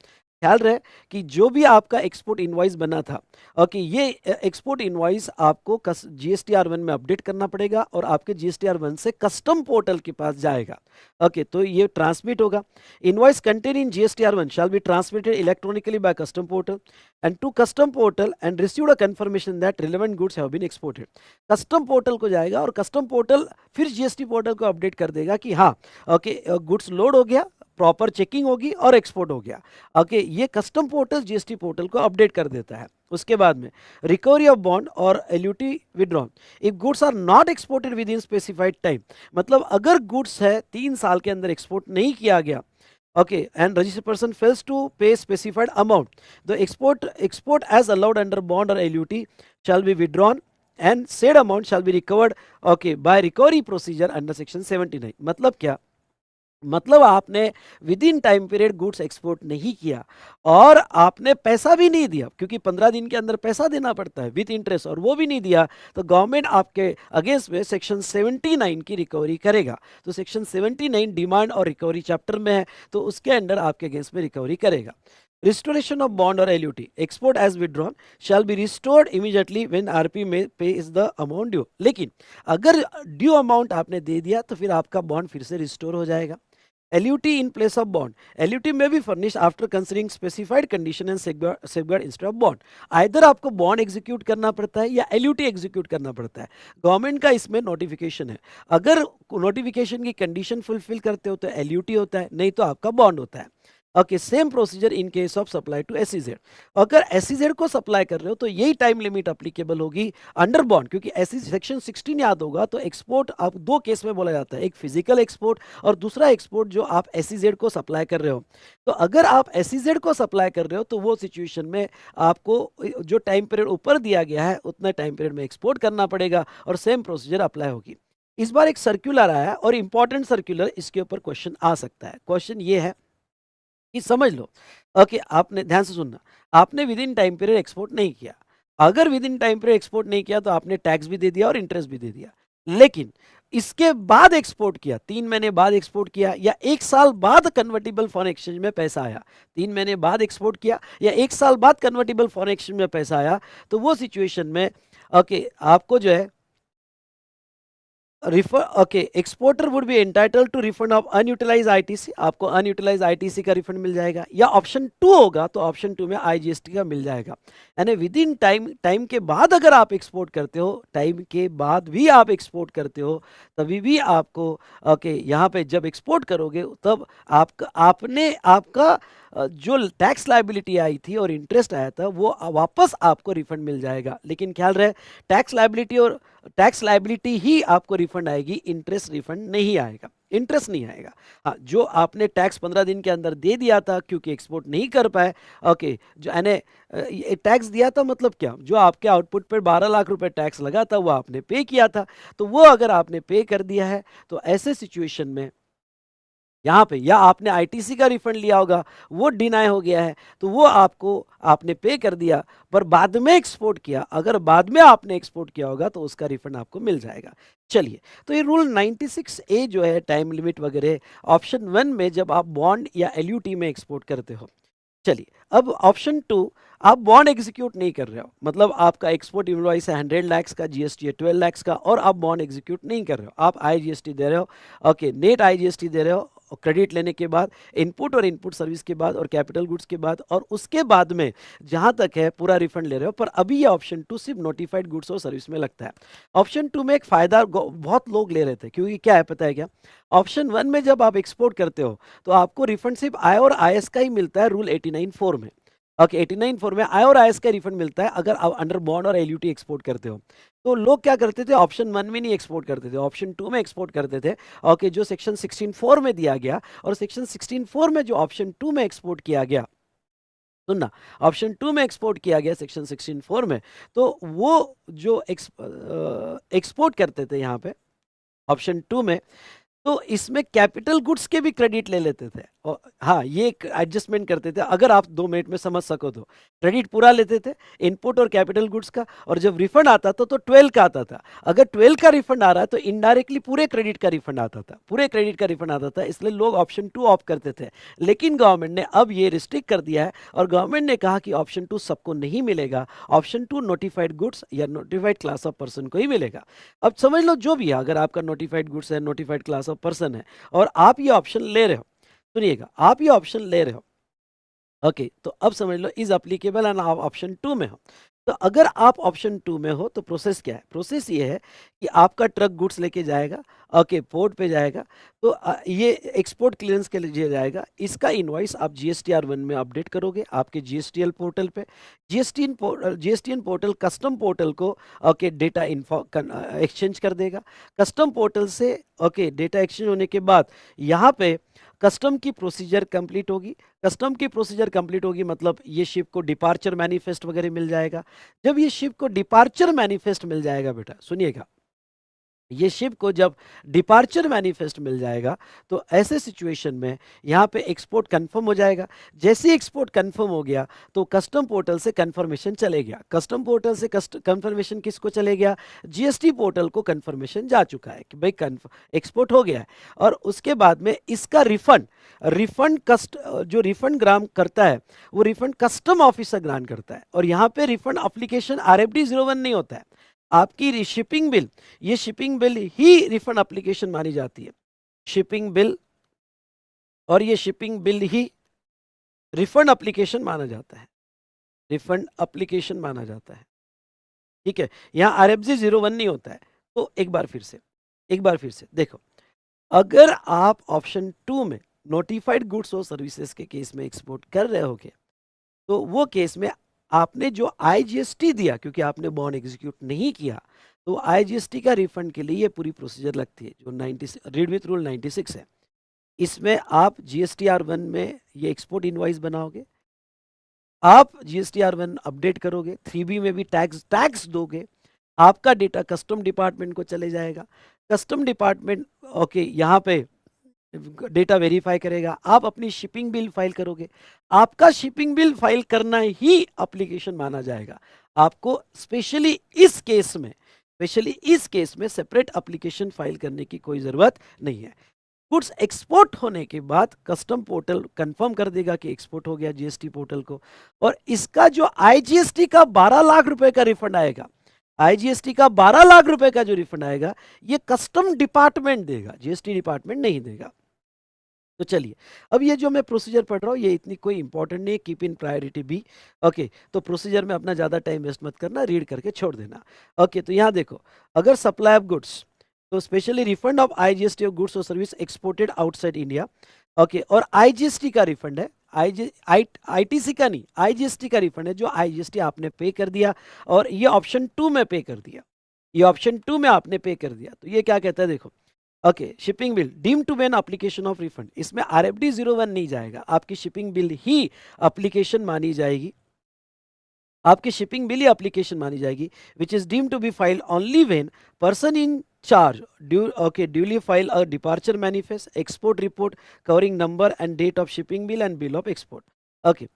[SPEAKER 1] ख्याल रहे कि जो भी आपका एक्सपोर्ट इनवॉइस बना था, ओके, ये एक्सपोर्ट इनवॉइस आपको GSTR1 में अपडेट करना पड़ेगा और आपके GSTR1 से कस्टम पोर्टल के पास जाएगा। ओके, तो ये ट्रांसमिट होगा। Invoice contain in GSTR1 shall be transmitted electronically by custom portal and to custom portal and received a confirmation that relevant goods have been exported. Custom portal को जाएगा और custom portal फिर GST portal को update कर देगा कि हाँ, okay, goods load हो गया, प्रॉपर चेकिंग होगी और एक्सपोर्ट हो गया। ओके, ये कस्टम पोर्टल GST पोर्टल को अपडेट कर देता है। उसके बाद में रिकवरी ऑफ बॉन्ड और LUT withdrawn if goods are not exported within specified time, मतलब अगर गुड्स है 3 साल के अंदर एक्सपोर्ट नहीं किया गया Okay, and registered person fails to pay specified amount, the export as allowed under bond or LUT shall be withdrawn and said amount shall be recovered, okay, by recovery procedure under section 79। मतलब क्या? मतलब आपने with in time period goods export नहीं किया और आपने पैसा भी नहीं दिया, क्योंकि 15 दिन के अंदर पैसा देना पड़ता है विद इंटरेस्ट, और वो भी नहीं दिया, तो गवर्नमेंट आपके अगेंस्ट में सेक्शन 79 की रिकवरी करेगा। तो सेक्शन 79 डिमांड और रिकवरी चैप्टर में है, तो उसके अंडर आपके अगेंस्ट में रिकवरी करेगा। रिस्टोरेशन ऑफ बॉन्ड और LUT export as withdrawn shall be restored immediately when RP में पे इज द अमाउंट ड्यू। लेकिन अगर ड्यू अमाउंट आपने दे दिया तो फिर आपका बॉन्ड फिर से रिस्टोर हो जाएगा। LUT in place of bond. LUT may be furnished after considering specified condition and safeguard instead of bond. Either आपको बॉन्ड एग्जीक्यूट करना पड़ता है या LUT एग्जीक्यूट करना पड़ता है। गवर्नमेंट का इसमें नोटिफिकेशन है, अगर नोटिफिकेशन की कंडीशन फुलफिल करते हो तो LUT होता है, नहीं तो आपका बॉन्ड होता है। Okay, same procedure in case of supply to SEZ। अगर SEZ को सप्लाई कर रहे हो तो यही टाइम लिमिट अप्लीकेबल होगी अंडर बॉन्ड, क्योंकि ऐसी सेक्शन 16 याद होगा तो एक्सपोर्ट आप दो केस में बोला जाता है, एक फिजिकल एक्सपोर्ट और दूसरा एक्सपोर्ट जो आप SEZ को सप्लाई कर रहे हो। तो अगर आप SEZ को सप्लाई कर रहे हो तो वो सिचुएशन में आपको जो टाइम पीरियड ऊपर दिया गया है उतना टाइम पीरियड में एक्सपोर्ट करना पड़ेगा और सेम प्रोसीजर अप्लाई होगी। इस बार एक सर्क्यूलर आया और इंपॉर्टेंट सर्क्यूलर, इसके ऊपर क्वेश्चन आ सकता है। क्वेश्चन ये है कि समझ लो, ओके, आपने ध्यान से सुनना, आपने with in time period export नहीं किया। अगर with in time period export नहीं किया तो आपने टैक्स भी दे दिया और इंटरेस्ट भी दे दिया, लेकिन इसके बाद एक्सपोर्ट किया, 3 महीने बाद एक्सपोर्ट किया या 1 साल बाद कन्वर्टिबल फॉरेन एक्सचेंज में पैसा आया, 3 महीने बाद एक्सपोर्ट किया या 1 साल बाद कन्वर्टिबल फॉरेन एक्सचेंज में पैसा आया, तो वो सिचुएशन में ओके आपको जो है exporter would be entitle to refund of unutilise ITC, आपको अनयूटिलाइज ITC का रिफंड मिल जाएगा, या ऑप्शन 2 होगा तो ऑप्शन 2 में IGST का मिल जाएगा। यानी विद इन टाइम के बाद अगर आप एक्सपोर्ट करते हो, टाइम के बाद भी आप एक्सपोर्ट करते हो, तभी भी आपको यहाँ पे जब एक्सपोर्ट करोगे तब आपका जो टैक्स लाइबिलिटी आई थी और इंटरेस्ट आया था वो वापस आपको रिफंड मिल जाएगा। लेकिन ख्याल रहे, टैक्स लाइबिलिटी ही आपको रिफंड आएगी, इंटरेस्ट रिफंड नहीं आएगा, इंटरेस्ट नहीं आएगा। हाँ, जो आपने टैक्स 15 दिन के अंदर दे दिया था क्योंकि एक्सपोर्ट नहीं कर पाए, जो यानी टैक्स दिया था मतलब क्या, जो आपके आउटपुट पर 12 लाख रुपए टैक्स लगा था वो आपने पे किया था, तो वो अगर आपने पे कर दिया है तो ऐसे सिचुएशन में यहाँ पे या आपने ITC का रिफंड लिया होगा वो डिनाई हो गया है, तो वो आपने पे कर दिया पर बाद में एक्सपोर्ट किया, अगर बाद में आपने एक्सपोर्ट किया होगा तो उसका रिफंड आपको मिल जाएगा। चलिए, तो ये रूल 96A जो है टाइम लिमिट वगैरह ऑप्शन 1 में जब आप बॉन्ड या LUT में एक्सपोर्ट करते हो। चलिए, अब ऑप्शन 2, आप बॉन्ड एग्जीक्यूट नहीं कर रहे हो, मतलब आपका एक्सपोर्ट इनवॉइस है 100 लाख का, GST है 12 लाख का और आप बॉन्ड एग्जीक्यूट नहीं कर रहे हो, आप IGST दे रहे हो, नेट IGST दे रहे हो क्रेडिट लेने के बाद, इनपुट और इनपुट सर्विस के बाद और कैपिटल गुड्स के बाद, और उसके बाद में जहां तक है पूरा रिफंड ले रहे हो। पर अभी ये ऑप्शन 2 सिर्फ नोटिफाइड गुड्स और सर्विस में लगता है। ऑप्शन 2 में एक फायदा बहुत लोग ले रहे थे, क्योंकि क्या है पता है क्या, ऑप्शन 1 में जब आप एक्सपोर्ट करते हो तो आपको रिफंड सिर्फ आय और IS का ही मिलता है, रूल 89(4) में। 89(4) में आय और IS का रिफंड मिलता है अगर आप अंडर बॉन्ड और LUT एक्सपोर्ट करते हो। तो लोग क्या करते थे, ऑप्शन 1 में नहीं एक्सपोर्ट करते थे, ऑप्शन 2 में एक्सपोर्ट करते थे। जो सेक्शन 16(4) में दिया गया, और सेक्शन 16(4) में जो ऑप्शन 2 में एक्सपोर्ट किया गया, सुनना, ऑप्शन 2 में एक्सपोर्ट किया गया सेक्शन 16(4) में, तो वो जो एक्सपोर्ट करते थे यहाँ पे ऑप्शन 2 में, तो इसमें कैपिटल गुड्स के भी क्रेडिट ले लेते थे। और हाँ, ये एक एडजस्टमेंट करते थे, अगर आप 2 मिनट में समझ सको तो। क्रेडिट पूरा लेते थे इनपुट और कैपिटल गुड्स का, और जब रिफंड आता था तो 12 का आता था। अगर 12 का रिफंड आ रहा है तो इनडायरेक्टली पूरे क्रेडिट का रिफंड आता था, पूरे क्रेडिट का रिफंड आता था, इसलिए लोग ऑप्शन 2 ऑफ करते थे। लेकिन गवर्नमेंट ने अब ये रिस्ट्रिक्ट कर दिया है और गवर्नमेंट ने कहा कि ऑप्शन 2 सबको नहीं मिलेगा, ऑप्शन 2 नोटिफाइड गुड्स या नोटिफाइड क्लास ऑफ पर्सन को ही मिलेगा। अब समझ लो जो भी है, अगर आपका नोटिफाइड गुड्स है, नोटिफाइड क्लास ऑफ पर्सन है और आप ये ऑप्शन ले रहे हो, सुनिएगा, आप ये ऑप्शन ले रहे हो, तो अब समझ लो इज अप्लीकेबल एंड आप ऑप्शन 2 में हो। तो अगर आप ऑप्शन 2 में हो तो प्रोसेस क्या है, प्रोसेस ये है कि आपका ट्रक गुड्स लेके जाएगा, पोर्ट पे जाएगा, तो ये एक्सपोर्ट क्लियरेंस के लिए जाएगा, इसका इनवॉइस आप GSTR1 में अपडेट करोगे आपके GSTL पोर्टल पे। GSTN पोर्टल कस्टम पोर्टल को डेटा एक्सचेंज कर देगा, कस्टम पोर्टल से डेटा एक्सचेंज होने के बाद यहाँ पे कस्टम की प्रोसीजर कंप्लीट होगी। कस्टम की प्रोसीजर कंप्लीट होगी मतलब ये शिप को डिपार्चर मैनिफेस्ट वगैरह मिल जाएगा। जब ये शिप को डिपार्चर मैनिफेस्ट मिल जाएगा बेटा, सुनिएगा, ये शिप को जब डिपार्चर मैनिफेस्ट मिल जाएगा तो ऐसे सिचुएशन में यहाँ पे एक्सपोर्ट कंफर्म हो जाएगा। जैसे एक्सपोर्ट कंफर्म हो गया तो कस्टम पोर्टल से कंफर्मेशन चले गया। कस्टम पोर्टल से कंफर्मेशन किसको चले गया? जीएसटी पोर्टल को कंफर्मेशन जा चुका है कि भाई एक्सपोर्ट हो गया है। और उसके बाद में इसका रिफंड रिफंड जो रिफंड ग्रांट करता है वो रिफंड कस्टम ऑफिसर ग्रांट करता है। और यहाँ पे रिफंड एप्लीकेशन RFD 01 नहीं होता है। आपकी शिपिंग बिल, ये शिपिंग बिल ही रिफंड एप्लीकेशन मानी जाती है। शिपिंग बिल और ये शिपिंग बिल ही रिफंड एप्लीकेशन माना जाता है। रिफंड एप्लीकेशन माना जाता है, ठीक है। यहाँ RFG 01 नहीं होता है। तो एक बार फिर से देखो, अगर आप ऑप्शन 2 में नोटिफाइड गुड्स और सर्विसेज के केस में एक्सपोर्ट कर रहे होगे तो वो केस में आपने जो IGST दिया, क्योंकि आपने बॉन्ड एग्जीक्यूट नहीं किया, तो IGST का रिफंड के लिए ये पूरी प्रोसीजर लगती है जो 96 रीड विथ रूल 96 है। इसमें आप GSTR1 में ये एक्सपोर्ट इनवॉइस बनाओगे, आप GSTR1 अपडेट करोगे, 3B में भी टैक्स दोगे, आपका डेटा कस्टम डिपार्टमेंट को चले जाएगा। कस्टम डिपार्टमेंट ओके यहाँ पे डेटा वेरीफाई करेगा, आप अपनी शिपिंग बिल फाइल करोगे। आपका शिपिंग बिल फाइल करना ही एप्लीकेशन माना जाएगा। आपको स्पेशली इस केस में सेपरेट एप्लीकेशन फाइल करने की कोई ज़रूरत नहीं है। गुड्स एक्सपोर्ट होने के बाद कस्टम पोर्टल कंफर्म कर देगा कि एक्सपोर्ट हो गया जीएसटी पोर्टल को, और इसका जो IGST का 12 लाख रुपए का रिफंड आएगा, IGST का 12 लाख रुपए का जो रिफंड आएगा ये कस्टम डिपार्टमेंट देगा, GST डिपार्टमेंट नहीं देगा। तो चलिए, अब ये जो मैं प्रोसीजर पढ़ रहा हूँ ये इतनी कोई इंपॉर्टेंट नहीं है, keep in priority B. Okay, तो प्रोसीजर में अपना ज़्यादा टाइम वेस्ट मत करना, रीड करके छोड़ देना। ओके, तो यहाँ देखो, अगर सप्लाई ऑफ गुड्स, तो specially refund of IGST of goods और service exported outside India. Okay, और IGST का रिफंड है, ITC का नहीं, IGST का रिफंड है, जो IGST आपने पे कर दिया और ये ऑप्शन 2 में पे कर दिया, ये ऑप्शन 2 में आपने पे कर दिया। तो ये क्या कहता है देखो, okay, shipping bill deem to been application of refund, इसमें RFD 01 नहीं जाएगा, आपकी शिपिंग बिल ही एप्लीकेशन मानी जाएगी, आपकी शिपिंग बिल ही एप्लीकेशन मानी जाएगी, which is deem to be filed only when person in charge duly file a departure manifest export report covering number and date of shipping bill and bill of export. Okay,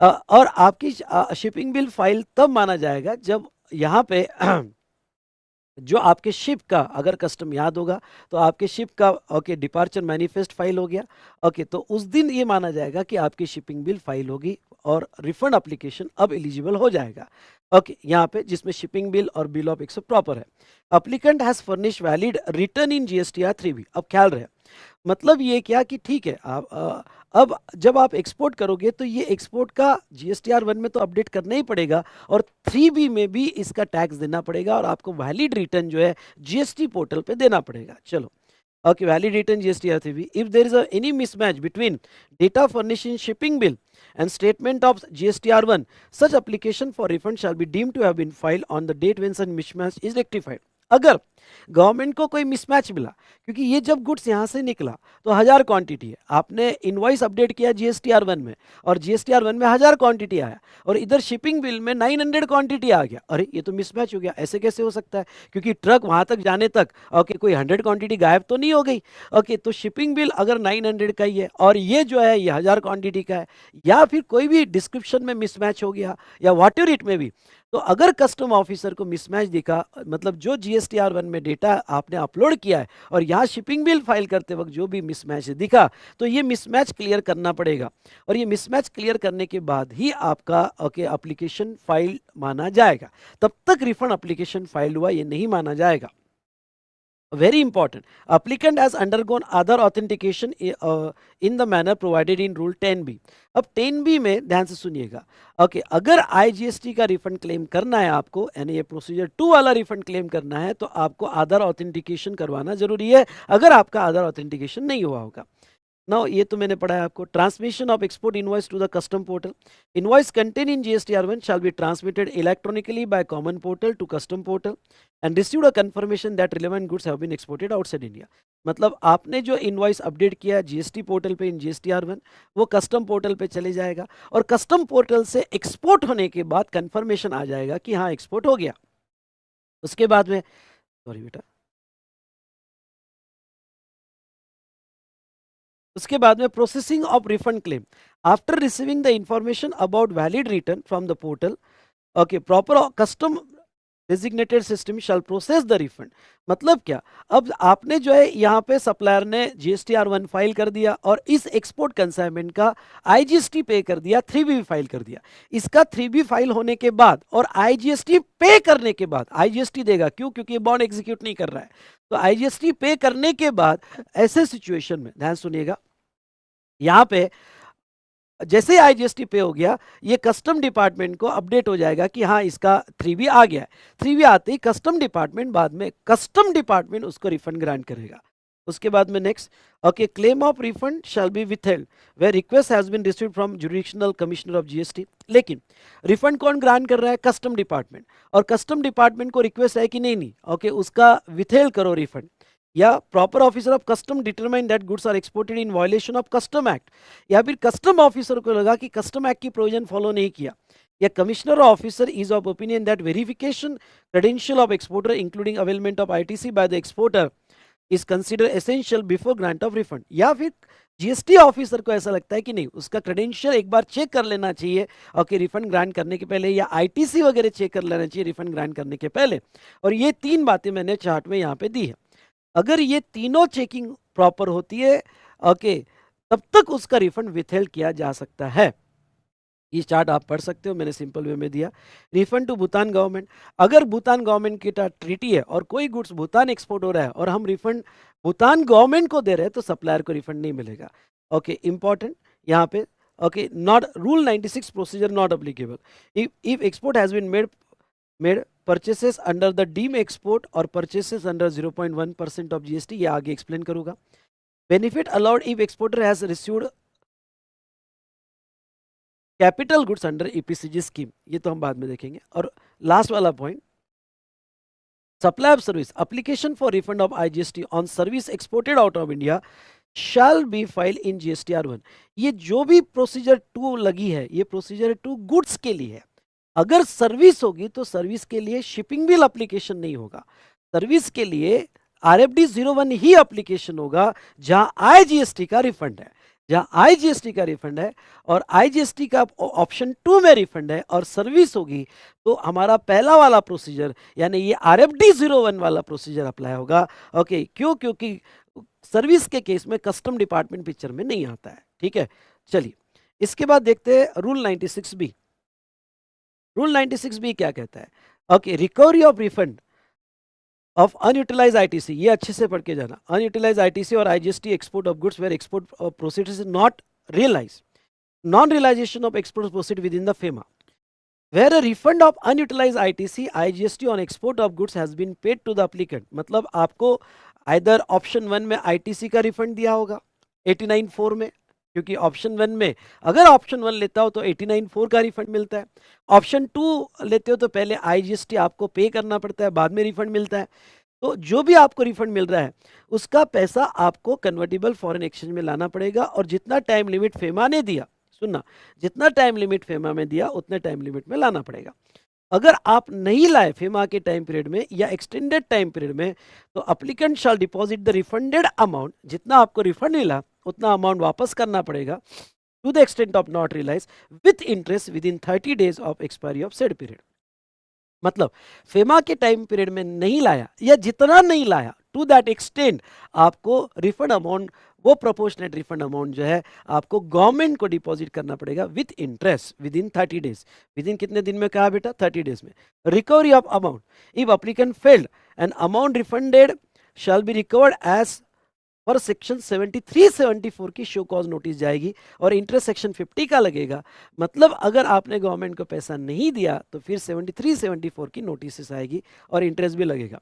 [SPEAKER 1] और आपकी shipping bill file तब माना जाएगा जब यहाँ पे जो आपके शिप का, अगर कस्टम याद होगा तो आपके शिप का ओके डिपार्चर मैनिफेस्ट फाइल हो गया। ओके, तो उस दिन ये माना जाएगा कि आपकी शिपिंग बिल फाइल होगी और रिफंड एप्लीकेशन अब एलिजिबल हो जाएगा। ओके, यहाँ पे जिसमें शिपिंग बिल और बिल ऑफ एक्सपोर्ट प्रॉपर है। Applicant has furnish valid return in GSTR 3B। अब ख्याल रहे, मतलब ये क्या कि ठीक है, आप अब जब आप एक्सपोर्ट करोगे तो ये एक्सपोर्ट का GSTR 1 में तो अपडेट करना ही पड़ेगा और 3B में भी इसका टैक्स देना पड़ेगा और आपको वैलिड रिटर्न जो है GST पोर्टल पे देना पड़ेगा। चलो, okay, valid return GSTR 3B। If there is any mismatch between data furnish in shipping bill and statement of GSTR 1, such application for refund shall be deemed to have been filed on the date when such mismatch is rectified। अगर government को कोई mismatch मिला, क्योंकि ये जब goods यहाँ से निकला तो 1000 क्वांटिटी है, आपने इनवॉइस अपडेट किया GSTR 1 में और GSTR 1 में 1000 क्वांटिटी आया और इधर शिपिंग बिल में 900 क्वांटिटी आ गया, अरे ये तो मिसमैच हो गया। ऐसे कैसे हो सकता है? क्योंकि ट्रक वहाँ तक जाने तक ओके कोई 100 क्वांटिटी गायब तो नहीं हो गई। ओके, तो शिपिंग बिल अगर 900 का ही है और ये जो है ये 1000 क्वांटिटी का है, या फिर कोई भी डिस्क्रिप्शन में मिसमैच हो गया या वॉट एवर इट में भी, तो अगर कस्टम ऑफिसर को मिसमैच दिखा, मतलब जो GSTR 1 में डेटा आपने अपलोड किया है और यहाँ शिपिंग बिल फाइल करते वक्त जो भी मिसमैच दिखा, तो ये मिसमैच क्लियर करना पड़ेगा और ये मिसमैच क्लियर करने के बाद ही आपका ओके एप्लीकेशन फाइल माना जाएगा। तब तक रिफंड एप्लीकेशन फाइल हुआ ये नहीं माना जाएगा। Very important, applicant has undergone other authentication in the manner provided in rule 10B। अब 10B में ध्यान से सुनिएगा, ओके, अगर IGST का रिफंड क्लेम करना है आपको, यानी ये प्रोसीजर 2 वाला रिफंड क्लेम करना है, तो आपको आधार ऑथेंटिकेशन करवाना जरूरी है अगर आपका आधार ऑथेंटिकेशन नहीं हुआ होगा। नाउ ये तो मैंने पढ़ा है आपको, transmission of export invoice to the custom portal. Invoice contain in GSTR1 shall be transmitted electronically by common portal to custom portal and received a confirmation that relevant goods have been exported outside India। मतलब आपने जो invoice update किया GST portal पे इन GSTR1, वो custom portal पे चले जाएगा और कस्टम पोर्टल से एक्सपोर्ट होने के बाद कंफर्मेशन आ जाएगा कि हाँ एक्सपोर्ट हो गया। उसके बाद में, सॉरी बेटा, उसके बाद में processing of refund claim after receiving the information about valid return from the portal. Okay, proper custom designated system shall process the refund. मतलब क्या, अब आपने जो है यहाँ पे सप्लायर ने GSTR1 फाइल कर दिया और इस एक्सपोर्ट कंसाइनमेंट का IGST पे कर दिया, 3B फाइल कर दिया। इसका 3B फाइल होने के बाद और IGST पे करने के बाद, IGST देगा क्यों, क्योंकि बॉन्ड एग्जीक्यूट नहीं कर रहा है, तो IGST पे करने के बाद ऐसे सिचुएशन में ध्यान सुनिएगा, यहाँ पे जैसे ही IGST पे हो गया, ये कस्टम डिपार्टमेंट को अपडेट हो जाएगा कि हाँ इसका 3B आ गया है। 3B आते ही कस्टम डिपार्टमेंट बाद में कस्टम डिपार्टमेंट उसको रिफंड ग्रांट करेगा। उसके बाद में next, okay, claim of refund shall be withheld where request has been received from jurisdictional commissioner of GST। लेकिन रिफंड कौन ग्रांट कर रहा है, कस्टम डिपार्टमेंट, और कस्टम डिपार्टमेंट को रिक्वेस्ट है कि नहीं, ओके, उसका विथहेल्ड करो रिफंड, या proper officer of custom determine that goods are exported in violation of custom act, या फिर कस्टम ऑफिसर को लगा कि कस्टम एक्ट की प्रोविजन फॉलो नहीं किया, या commissioner officer is of opinion that verification credential of exporter including availment of ITC by the exporter is consider essential before grant of refund, या फिर GST ऑफिसर को ऐसा लगता है कि नहीं, उसका क्रेडेंशियल एक बार चेक कर लेना चाहिए, ओके, रिफंड ग्रांट करने के पहले, या ITC वगैरह चेक कर लेना चाहिए रिफंड ग्रांट करने के पहले। और ये 3 बातें मैंने चार्ट में यहाँ पे दी है। अगर ये तीनों चेकिंग प्रॉपर होती है, ओके, तब तक उसका रिफंड विथहेल्ड किया जा सकता है। ये चार्ट आप पढ़ सकते हो, मैंने सिंपल वे में दिया। रिफंड टू भूटान गवर्नमेंट, अगर भूटान गवर्नमेंट की ट्रीटी है और कोई गुड्स भूटान एक्सपोर्ट हो रहा है और हम रिफंड भूटान गवर्नमेंट को दे रहे हैं, तो सप्लायर को रिफंड नहीं मिलेगा। ओके, इंपॉर्टेंट यहाँ पे, okay, not rule 96 procedure not applicable if export has been made purchases under the deem export और परचेसेस अंडर 0.1% ऑफ GST, ये आगे एक्सप्लेन करूंगा। Benefit allowed if exporter has received capital goods under EPCG scheme, ये तो हम बाद में देखेंगे। और लास्ट वाला point, supply of service application for refund of IGST on service exported out of India shall be file in GSTR1। ये जो भी प्रोसीजर 2 लगी है, ये प्रोसीजर 2 गुड्स के लिए है। अगर सर्विस होगी तो सर्विस के लिए शिपिंग बिल एप्लीकेशन नहीं होगा, सर्विस के लिए RFD 01 ही एप्लीकेशन होगा, जहां IGST का रिफंड है, जहां IGST का रिफंड है और IGST का ऑप्शन 2 में रिफंड है, और सर्विस होगी तो हमारा पहला वाला प्रोसीजर यानी ये RFD 01 वाला प्रोसीजर अप्लाई होगा। ओके, क्यों, क्योंकि सर्विस के केस में कस्टम डिपार्टमेंट पिक्चर में नहीं आता है। ठीक है, चलिए इसके बाद देखते हैं रूल 96B। रूल 96B क्या कहता है, okay, recovery of refund of unutilise ITC, ये अच्छे से पढ़ के जाना। अनयूटिलाइज ITC और IGST export of goods where export proceeds is not realise, non realisation of export proceed within the FEMA where a refund of unutilized ITC IGST on export of goods has been paid to the applicant। मतलब आपको either option 1 में ITC का refund दिया होगा 89(4) में, क्योंकि option 1 में अगर ऑप्शन 1 लेता हो तो 89(4) का रिफंड मिलता है, ऑप्शन 2 लेते हो तो पहले IGST आपको पे करना पड़ता है, बाद में रिफंड मिलता है। तो जो भी आपको रिफंड मिल रहा है उसका पैसा आपको कन्वर्टेबल फॉरेन एक्सचेंज में लाना पड़ेगा, और जितना टाइम लिमिट FEMA ने दिया, सुनना, जितना टाइम लिमिट FEMA में दिया उतने टाइम लिमिट में लाना पड़ेगा। अगर आप नहीं लाए FEMA के टाइम पीरियड में या एक्सटेंडेड टाइम पीरियड में, तो applicant shall deposit the refunded amount, जितना आपको रिफंड मिला उतना अमाउंट वापस करना पड़ेगा to the extent of not realise with interest within 30 days of expiry of said period. मतलब FEMA के टाइम पीरियड में नहीं लाया या जितना नहीं लाया, टू दैट एक्सटेंट आपको रिफंड अमाउंट, वो प्रोपोर्शनेट रिफंड अमाउंट जो है आपको गवर्नमेंट को डिपॉजिट करना पड़ेगा with interest within 30 days. Within कितने दिन में कहा बेटा, 30 डेज में। Recovery of amount, if applicant failed and amount refunded shall be recovered as per section 73-74 की शो कॉज नोटिस जाएगी और इंटरेस्ट सेक्शन 50 का लगेगा। मतलब अगर आपने गवर्नमेंट को पैसा नहीं दिया तो फिर 73-74 की नोटिस आएगी और इंटरेस्ट भी लगेगा।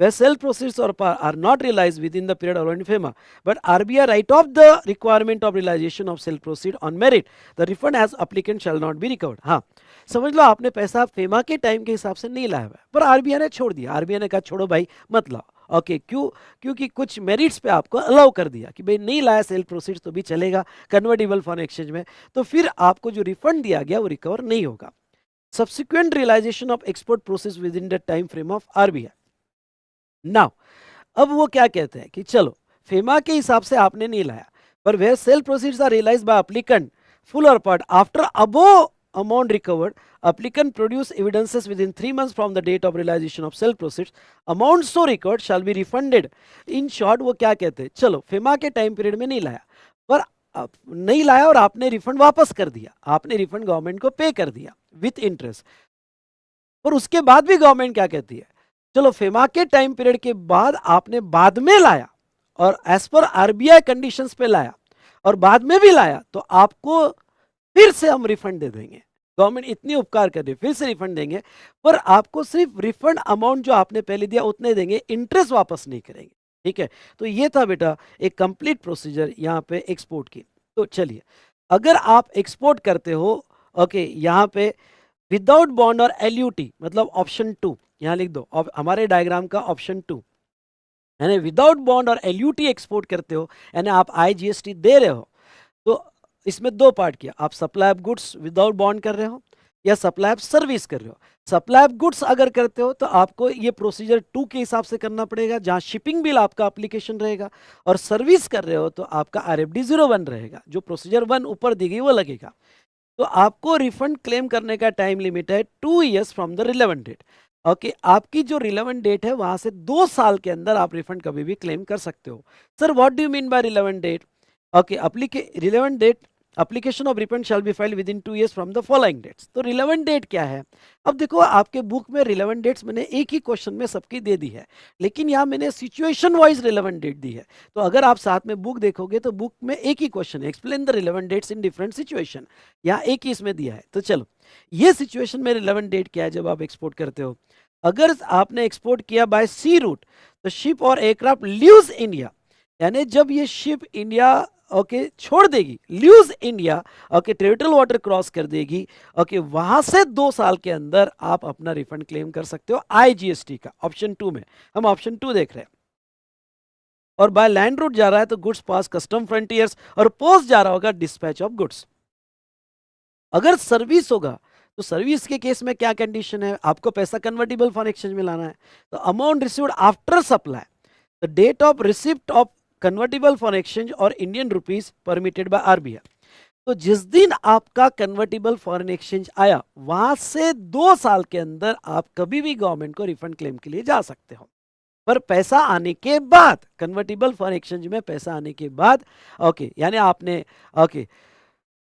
[SPEAKER 1] where sale proceeds or par are not realized within the period allowed in FEMA, but RBI write off the requirement of realization of sale proceed on merit, the refund as applicant shall not be recovered. हाँ, समझ लो आपने पैसा FEMA के time के हिसाब से नहीं लाया हुआ है, पर आरबीआई ने छोड़ दिया, आरबीआई ने कहा छोड़ो भाई मत लाओ। ओके, क्यों? क्योंकि कुछ मेरिट्स पे आपको अलाउ कर दिया कि भाई नहीं लाया सेल प्रोसीड्स तो भी चलेगा कन्वर्टेबल फॉरेन एक्सचेंज में, तो फिर आपको जो रिफंड दिया गया वो रिकवर नहीं होगा। Subsequent realisation of export process within the time frame of RBI. Now अब वो क्या कहते हैं कि चलो फेमा के हिसाब से आपने नहीं लाया, पर where sale proceeds are realised by applicant full और part after above amount recovered, applicant produce evidences within 3 months from the date of realization of sale proceeds, amount so recovered shall be refunded. In short वो क्या कहते हैं, चलो FEMA के time period में नहीं लाया, पर नहीं लाया और आपने रिफंड वापस कर दिया, आपने रिफंड गवर्नमेंट को पे कर दिया विथ इंटरेस्ट, और उसके बाद भी गवर्नमेंट क्या कहती है, चलो फेमा के टाइम पीरियड के बाद आपने बाद में लाया और एज पर आरबीआई कंडीशंस पे लाया और बाद में भी लाया, तो आपको फिर से हम रिफंड दे देंगे, गवर्नमेंट इतनी उपकार कर रही है, फिर से रिफंड देंगे, पर आपको सिर्फ रिफंड अमाउंट जो आपने पहले दिया उतने देंगे, इंटरेस्ट वापस नहीं करेंगे। ठीक है, तो ये था बेटा एक कंप्लीट प्रोसीजर यहाँ पे एक्सपोर्ट की। तो चलिए, अगर आप एक्सपोर्ट करते हो, ओके, यहाँ पे विदाउट बॉन्ड और एलयूटी, मतलब ऑप्शन 2 यहाँ लिख दो, हमारे डायग्राम का ऑप्शन 2, यानी विदाउट बॉन्ड और एलयूटी एक्सपोर्ट करते हो, यानी आप आईजीएसटी दे रहे हो, तो इसमें दो पार्ट किया, आप supply of goods without bond कर रहे हो या सप्लाई ऑफ सर्विस कर रहे हो। सप्लाई ऑफ गुड्स अगर करते हो तो आपको ये प्रोसीजर 2 के हिसाब से करना पड़ेगा, जहां शिपिंग बिल आपका एप्लीकेशन रहेगा, और सर्विस कर रहे हो तो आपका आरएफडी 01 रहेगा, जो प्रोसीजर 1 ऊपर दी गई वो लगेगा। तो आपको रिफंड क्लेम करने का टाइम लिमिट है 2 years from the relevant date. Okay, आपकी जो रिलेवेंट डेट है वहां से 2 साल के अंदर आप रिफंड कभी भी क्लेम कर सकते हो। Sir what do you mean by relevant date? Okay, relevant date application of refund shall be filed within 2 years from the following dates. तो रिलेवेंट डेट क्या है? अब देखो आपके बुक में रिलेवेंट डेट्स मैंने एक ही क्वेश्चन में सबकी दे दी है, लेकिन यहाँ मैंने सिचुएशन वाइज रिलेवेंट डेट दी है। तो अगर आप साथ में बुक देखोगे तो बुक में एक ही क्वेश्चन है, explain the relevant dates in different situation, यहाँ एक ही इसमें दिया है। तो चलो, ये सिचुएशन में रिलेवेंट डेट क्या है जब आप एक्सपोर्ट करते हो? अगर आपने एक्सपोर्ट किया बाय सी रूट, तो शिप और एयरक्राफ्ट लीव्स इंडिया, यानी जब ये शिप इंडिया ओके छोड़ देगी, ल्यूज India, okay territorial water cross कर देगी, ओके वहां से 2 साल के अंदर आप अपना रिफंड क्लेम कर सकते हो आईजीएसटी का, ऑप्शन 2 में, हम ऑप्शन 2 देख रहे हैं। और बाय लैंड रूट जा रहा है तो गुड्स पास कस्टम फ्रंटियर्स, और पोस्ट जा रहा होगा डिस्पैच ऑफ गुड्स। अगर सर्विस होगा तो सर्विस के केस में क्या कंडीशन है, आपको पैसा कन्वर्टेबल फॉरेन एक्सचेंज में लाना है, तो amount received after supply, the date of receipt of convertible foreign exchange और Indian rupees permitted by RBI. तो जिस दिन आपका कन्वर्टेबल फॉरेन एक्सचेंज आया वहां से 2 साल के अंदर आप कभी भी गवर्नमेंट को रिफंड क्लेम के लिए जा सकते हो, पर पैसा आने के बाद, कन्वर्टेबल फॉरेन एक्सचेंज में पैसा आने के बाद, ओके, यानी आपने ओके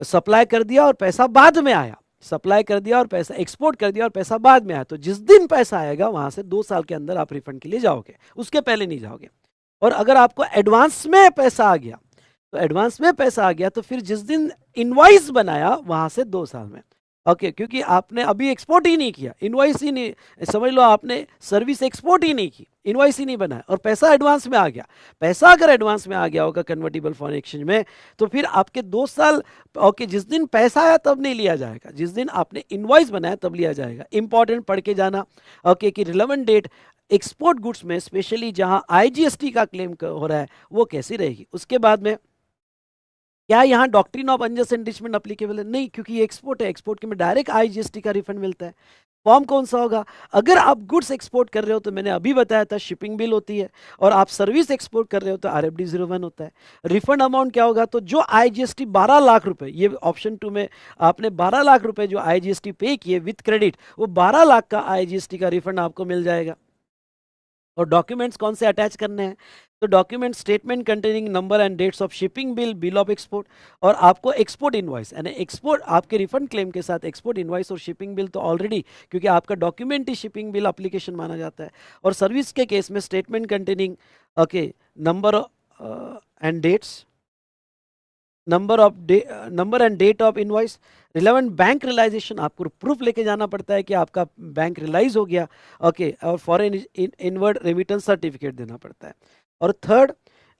[SPEAKER 1] सप्लाई कर दिया और पैसा बाद में आया, सप्लाई कर दिया और पैसा एक्सपोर्ट कर दिया और पैसा बाद में आया, तो जिस दिन पैसा आएगा वहां से 2 साल के अंदर आप रिफंड के लिए जाओगे, उसके पहले नहीं जाओगे। और अगर आपको एडवांस में पैसा आ गया, तो एडवांस में पैसा आ गया तो फिर जिस दिन इनवॉइस बनाया वहां से 2 साल में, ओके, क्योंकि आपने अभी एक्सपोर्ट ही नहीं किया, इनवॉइस ही नहीं, समझ लो आपने सर्विस एक्सपोर्ट ही नहीं की, इनवॉइस ही नहीं बनाया और पैसा एडवांस में आ गया। पैसा अगर एडवांस में आ गया होगा कन्वर्टेबल फॉरेन एक्सचेंज में, तो फिर आपके 2 साल, ओके, जिस दिन पैसा आया तब नहीं लिया जाएगा, जिस दिन आपने इनवॉइस बनाया तब लिया जाएगा। इंपॉर्टेंट पढ़ के जाना, ओके, कि रिलेवेंट डेट एक्सपोर्ट गुड्स में स्पेशली जहां आईजीएसटी का क्लेम हो रहा है वो कैसी रहेगी। उसके बाद में क्या यहाँ doctrine of unjust enrichment applicable है? नहीं, क्योंकि ये एक्सपोर्ट है, एक्सपोर्ट के में डायरेक्ट आईजीएसटी का रिफंड मिलता है। फॉर्म कौन सा होगा? अगर आप गुड्स एक्सपोर्ट कर रहे हो तो मैंने अभी बताया था शिपिंग बिल होती है, और आप सर्विस एक्सपोर्ट कर रहे हो तो आरएफडी 01 होता है। रिफंड अमाउंट क्या होगा? तो जो आईजीएसटी 12 लाख रुपए, ये ऑप्शन 2 में आपने 12 लाख रुपए जो आईजीएसटी पे किए विथ क्रेडिट, वो 12 लाख का आईजीएसटी का रिफंड आपको मिल जाएगा। और डॉक्यूमेंट्स कौन से अटैच करने हैं? तो document statement containing number and dates of shipping bill, bill of export, और आपको एक्सपोर्ट इनवॉइस, यानी एक्सपोर्ट आपके रिफंड क्लेम के साथ एक्सपोर्ट इनवॉइस और शिपिंग बिल तो ऑलरेडी, क्योंकि आपका डॉक्यूमेंट ही शिपिंग बिल एप्लीकेशन माना जाता है। और सर्विस के केस में statement containing okay number and dates number and date of invoice, relevant bank realisation, आपको प्रूफ लेके जाना पड़ता है कि आपका बैंक रियलाइज हो गया, ओके, और फॉरेन इनवर्ड रेमिटेंस सर्टिफिकेट देना पड़ता है। और थर्ड,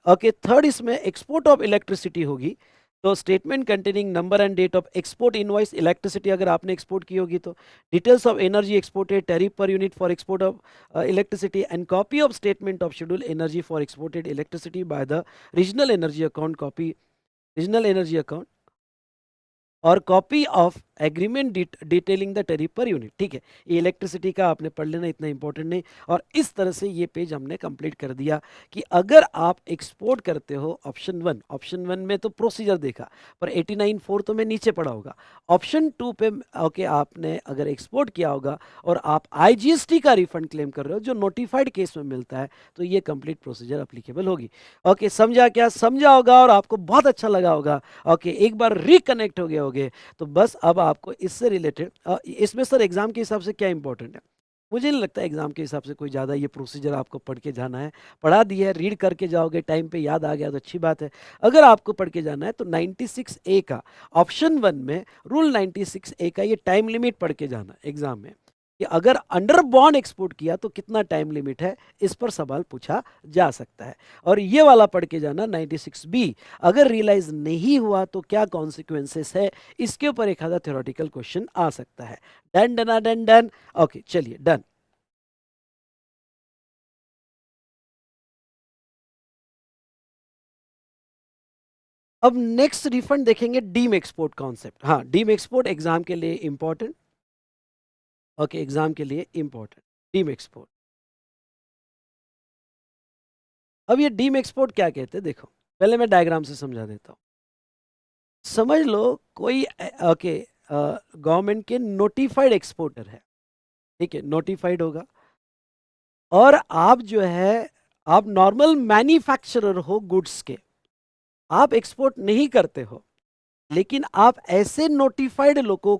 [SPEAKER 1] ओके, थर्ड इसमें एक्सपोर्ट ऑफ इलेक्ट्रिसिटी होगी, तो statement containing number and date of export invoice, electricity अगर आपने एक्सपोर्ट की होगी तो, details of energy exported, tariff per unit for export of electricity, and copy of statement of schedule energy for exported electricity by the regional energy account, copy regional energy account, और copy of agreement detailing the tariff per unit. ठीक है, ये electricity का आपने पढ़ लेना, इतना important नहीं। और इस तरह से ये पेज हमने कंप्लीट कर दिया कि अगर आप एक्सपोर्ट करते हो, ऑप्शन वन में तो प्रोसीजर देखा, पर 89(4) तो मैं नीचे पढ़ा होगा। ऑप्शन 2 पे ओके, आपने अगर एक्सपोर्ट किया होगा और आप IGST का रिफंड क्लेम कर रहे हो जो नोटिफाइड केस में मिलता है, तो ये कंप्लीट प्रोसीजर अप्लीकेबल होगी। ओके, समझा? क्या समझा होगा और आपको बहुत अच्छा लगा होगा। ओके, एक बार रिकनेक्ट हो गए होगे, तो बस अब आपको इससे रिलेटेड, इसमें सर एग्जाम के हिसाब से क्या इंपॉर्टेंट है, मुझे नहीं लगता एग्जाम के हिसाब से कोई ज़्यादा ये प्रोसीजर आपको पढ़ के जाना है। पढ़ा दिया है, रीड करके जाओगे, टाइम पे याद आ गया तो अच्छी बात है। अगर आपको पढ़ के जाना है तो 96A का ऑप्शन 1 में रूल 96A का ये टाइम लिमिट पढ़ के जाना एग्जाम में, कि अगर अंडर बॉन्ड एक्सपोर्ट किया तो कितना टाइम लिमिट है, इस पर सवाल पूछा जा सकता है। और ये वाला पढ़ के जाना 96B, अगर रियलाइज नहीं हुआ तो क्या कॉन्सिक्वेंसेस है, इसके ऊपर एक आधा थ्योरेटिकल क्वेश्चन आ सकता है। Done done done done, okay चलिए डन। अब नेक्स्ट रिफंड देखेंगे डीम एक्सपोर्ट कॉन्सेप्ट। हाँ, डीम एक्सपोर्ट एग्जाम के लिए इंपॉर्टेंट, ओके, एग्जाम के लिए इंपॉर्टेंट डीम एक्सपोर्ट। अब ये डीम एक्सपोर्ट क्या कहते हैं, देखो पहले मैं डायग्राम से समझा देता हूँ। समझ लो कोई ओके, गवर्नमेंट के नोटिफाइड एक्सपोर्टर है, ठीक है, नोटिफाइड होगा, और आप जो है, आप नॉर्मल मैन्युफैक्चरर हो गुड्स के, आप एक्सपोर्ट नहीं करते हो, लेकिन आप ऐसे नोटिफाइड लोगों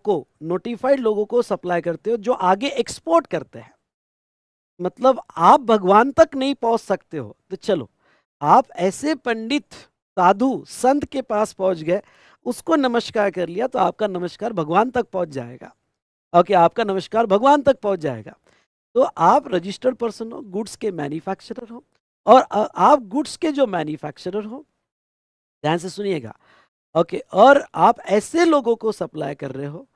[SPEAKER 1] को सप्लाई करते हो जो आगे एक्सपोर्ट करते हैं। मतलब आप भगवान तक नहीं पहुंच सकते हो, तो चलो आप ऐसे पंडित साधु संत के पास पहुंच गए, उसको नमस्कार कर लिया, तो आपका नमस्कार भगवान तक पहुंच जाएगा। ओके, आपका नमस्कार भगवान तक पहुंच जाएगा। तो आप रजिस्टर्ड पर्सन हो, गुड्स के मैन्युफैक्चरर हो, और आप गुड्स के जो मैन्युफैक्चरर हो, ध्यान से सुनिएगा, ओके, और आप ऐसे लोगों को सप्लाई कर रहे हो,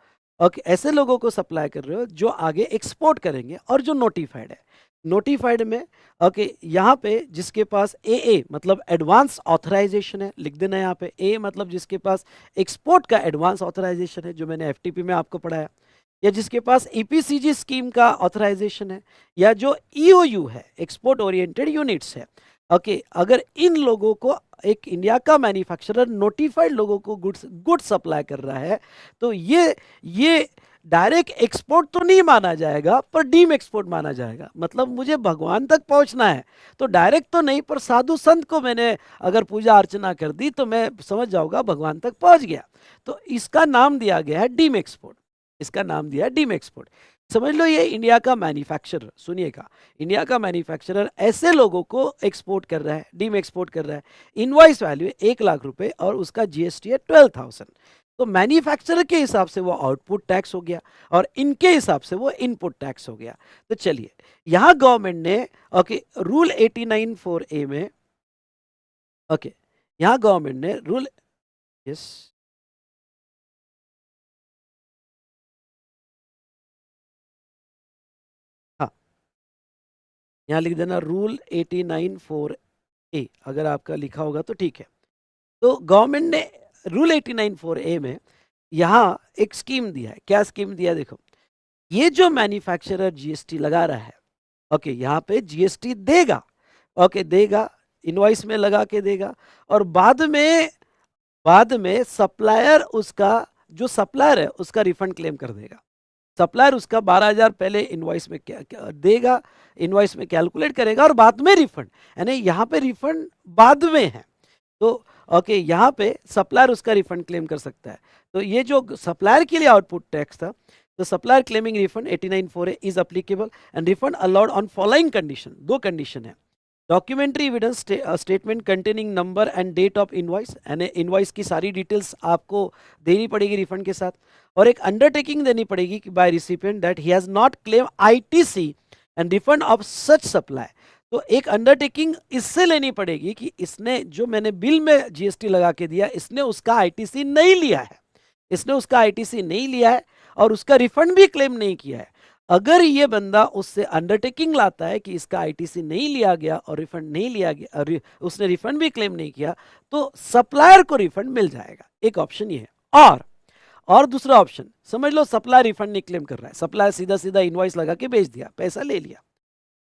[SPEAKER 1] ओके, ऐसे लोगों को सप्लाई कर रहे हो जो आगे एक्सपोर्ट करेंगे और जो नोटिफाइड है। नोटिफाइड में ओके, यहाँ पे जिसके पास AA मतलब एडवांस ऑथराइजेशन है, लिख देना यहाँ पे, A मतलब जिसके पास एक्सपोर्ट का एडवांस ऑथराइजेशन है, जो मैंने FTP में आपको पढ़ाया, या जिसके पास EPCG स्कीम का ऑथराइजेशन है, या जो EOU है, एक्सपोर्ट ओरिएंटेड यूनिट्स है। ओके, अगर इन लोगों को एक इंडिया का मैन्युफैक्चरर नोटिफाइड लोगों को गुड्स सप्लाई कर रहा है, तो ये डायरेक्ट एक्सपोर्ट तो नहीं माना जाएगा, पर डीम एक्सपोर्ट माना जाएगा। मतलब मुझे भगवान तक पहुंचना है, तो डायरेक्ट तो नहीं, पर साधु संत को मैंने अगर पूजा अर्चना कर दी तो मैं समझ जाऊंगा भगवान तक पहुंच गया। तो इसका नाम दिया गया है डीम एक्सपोर्ट, इसका नाम दिया है डीम एक्सपोर्ट। समझ लो ये इंडिया का मैन्युफैक्चरर, सुनिएगा, इंडिया का मैन्युफैक्चरर ऐसे लोगों को एक्सपोर्ट कर रहा है, डीम एक्सपोर्ट कर रहा है। इनवॉइस वैल्यू 1,00,000 रुपए और उसका GST है 12,000। तो मैन्युफैक्चरर के हिसाब से वो आउटपुट टैक्स हो गया, और इनके हिसाब से वो इनपुट टैक्स हो गया। तो चलिए, यहां गवर्नमेंट ने ओके रूल 89(4)A में, ओके, यहां गवर्नमेंट ने रूल, यस, हाँ, यहाँ लिख देना रूल 89(4)A, अगर आपका लिखा होगा तो ठीक है। तो गवर्नमेंट ने रूल 89(4)A में यहाँ एक स्कीम दिया है। क्या स्कीम दिया, देखो, ये जो मैन्युफैक्चरर GST लगा रहा है, ओके, यहाँ पे GST देगा, ओके, देगा, इनवॉइस में लगा के देगा, और बाद में सप्लायर उसका, जो सप्लायर है उसका रिफंड क्लेम कर देगा। सप्लायर उसका 12,000 पहले इनवॉइस में क्या देगा, इनवॉइस में कैलकुलेट करेगा, और बाद में रिफंड, यानी यहाँ पे रिफंड बाद में है। तो ओके, यहाँ पे सप्लायर उसका रिफंड क्लेम कर सकता है। तो ये जो सप्लायर के लिए आउटपुट टैक्स था, तो supplier claiming refund 89(4)A is applicable and refund allowed on following condition, दो कंडीशन है। Documentary evidence statement containing number and date of invoice, यानी इनवॉइस की सारी डिटेल्स आपको देनी पड़ेगी रिफंड के साथ, और एक अंडरटेकिंग देनी पड़ेगी कि by recipient that he has not claim ITC and refund of such supply. तो एक अंडरटेकिंग इससे लेनी पड़ेगी कि इसने जो मैंने बिल में जीएसटी लगा के दिया, इसने उसका आईटीसी नहीं लिया है, इसने उसका आईटीसी नहीं लिया है और उसका रिफंड भी क्लेम नहीं किया है। अगर ये बंदा उससे अंडरटेकिंग लाता है कि इसका आईटीसी नहीं लिया गया और रिफंड नहीं लिया गया और उसने रिफंड भी क्लेम नहीं किया, तो सप्लायर को रिफंड मिल जाएगा। एक ऑप्शन ये है। और दूसरा ऑप्शन समझ लो, सप्लायर रिफंड नहीं क्लेम कर रहा है, सप्लायर सीधा सीधा इनवॉइस लगा के भेज दिया, पैसा ले लिया,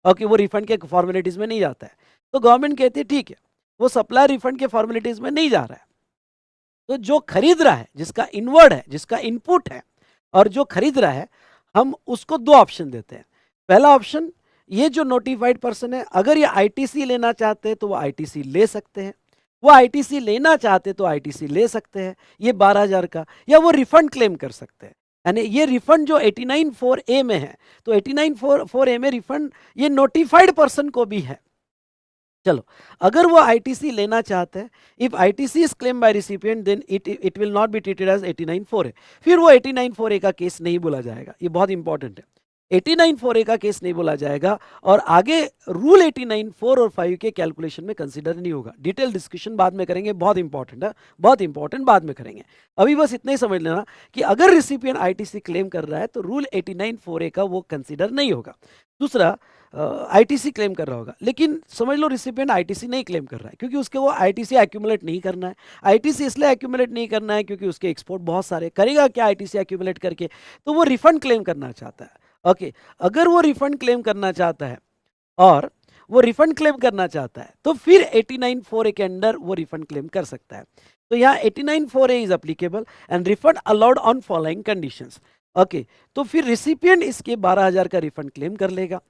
[SPEAKER 1] ओके, वो रिफंड के फॉर्मेलिटीज में नहीं जाता है, तो गवर्नमेंट कहती है ठीक है, वो सप्लायर रिफंड के फॉर्मेलिटीज में नहीं जा रहा है, तो जो खरीद रहा है, जिसका इनवर्ड है, जिसका इनपुट है, और जो खरीद रहा है, हम उसको दो ऑप्शन देते हैं। पहला ऑप्शन, ये जो नोटिफाइड पर्सन है, अगर ये आईटीसी लेना चाहते हैं तो वो आईटीसी ले सकते हैं, वो आईटीसी लेना चाहते तो आईटीसी ले सकते हैं ये 12,000 का, या वो रिफंड क्लेम कर सकते हैं। यानी ये रिफंड जो 89(4)(a) में है, तो 89(4)(a) में रिफंड ये नोटिफाइड पर्सन को भी है। चलो, अगर वो आईटीसी लेना चाहते हैं, if ITC is claim by recipient then it will not be treated as 89(4)(a), फिर वो 89(4)(a) का केस नहीं बोला जाएगा। ये बहुत इंपॉर्टेंट है, 89(4)(a) का केस नहीं बोला जाएगा, और आगे रूल 89(4) और 5 के कैलकुलेशन में कंसीडर नहीं होगा। डिटेल डिस्कशन बाद में करेंगे, बहुत इंपॉर्टेंट है, बहुत इंपॉर्टेंट, बाद में करेंगे। अभी बस इतना ही समझ लेना कि अगर रिसिपिएंट आईटीसी क्लेम कर रहा है तो रूल 89(4)(a) का वो कंसीडर नहीं होगा। दूसरा, आईटीसी क्लेम कर रहा होगा, लेकिन समझ लो रिसिपिएंट आईटीसी नहीं क्लेम कर रहा है, क्योंकि उसके वो आईटीसी एक्यूमुलेट नहीं करना है। आईटीसी इसलिए एक्यूमुलेट नहीं करना है क्योंकि उसके एक्सपोर्ट बहुत सारे, करेगा क्या आईटीसी एक्यूमुलेट करके, तो वो रिफंड क्लेम करना चाहता है। ओके, अगर वो रिफंड क्लेम करना चाहता है और वो रिफंड क्लेम करना चाहता है तो फिर 89(4)(a) के अंडर वो रिफंड क्लेम कर सकता है। तो यहाँ 89(4)(a) is applicable and refund allowed on following conditions. Okay, तो फिर रिसिपिएंट इसके 12,000 का रिफंड क्लेम कर लेगा,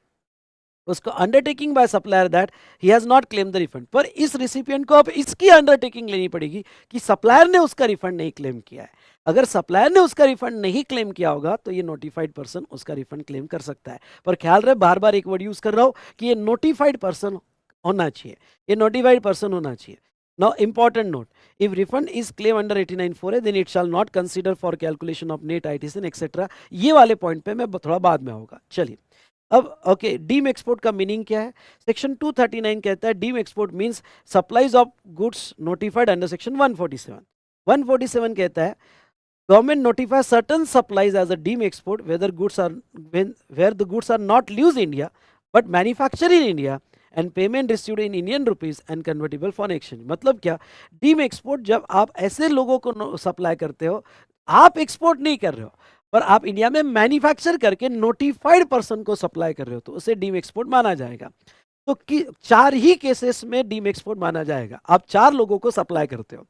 [SPEAKER 1] उसको undertaking by supplier that he has not claim the refund. पर इस रिसिपिएंट को अब इसकी अंडरटेकिंग लेनी पड़ेगी कि सप्लायर ने उसका रिफंड नहीं क्लेम किया है। अगर सप्लायर ने उसका रिफंड नहीं क्लेम किया होगा तो ये नोटिफाइड पर्सन उसका रिफंड क्लेम कर सकता है। पर ख्याल रहे, बार बार एक वर्ड यूज कर रहा हूं कि ये नोटिफाइड पर्सन होना चाहिए, ये नोटिफाइड पर्सन होना चाहिए। Now important note, if refund is claim under 89(4)(a) then it shall not consider for calculation of net ITC etc. ये वाले पॉइंट पे मैं थोड़ा बाद में आऊंगा। चलिए, अब ओके, डीम एक्सपोर्ट का मीनिंग क्या है? सेक्शन 239 कहता है deem export means supplies of goods notified under section 147। 147 कहता है government notify certain supplies as a deem export whether goods are where the goods are not leaves India but manufacture in India and payment received in Indian rupees and convertible for exchange. मतलब क्या, deem export जब आप ऐसे लोगों को supply करते हो, आप एक्सपोर्ट नहीं कर रहे हो पर आप इंडिया में मैन्युफैक्चर करके नोटिफाइड पर्सन को सप्लाई कर रहे हो, तो उसे डीम एक्सपोर्ट माना जाएगा। तो कि 4 ही केसेस में डीम एक्सपोर्ट माना जाएगा। आप 4 लोगों को सप्लाई करते हो।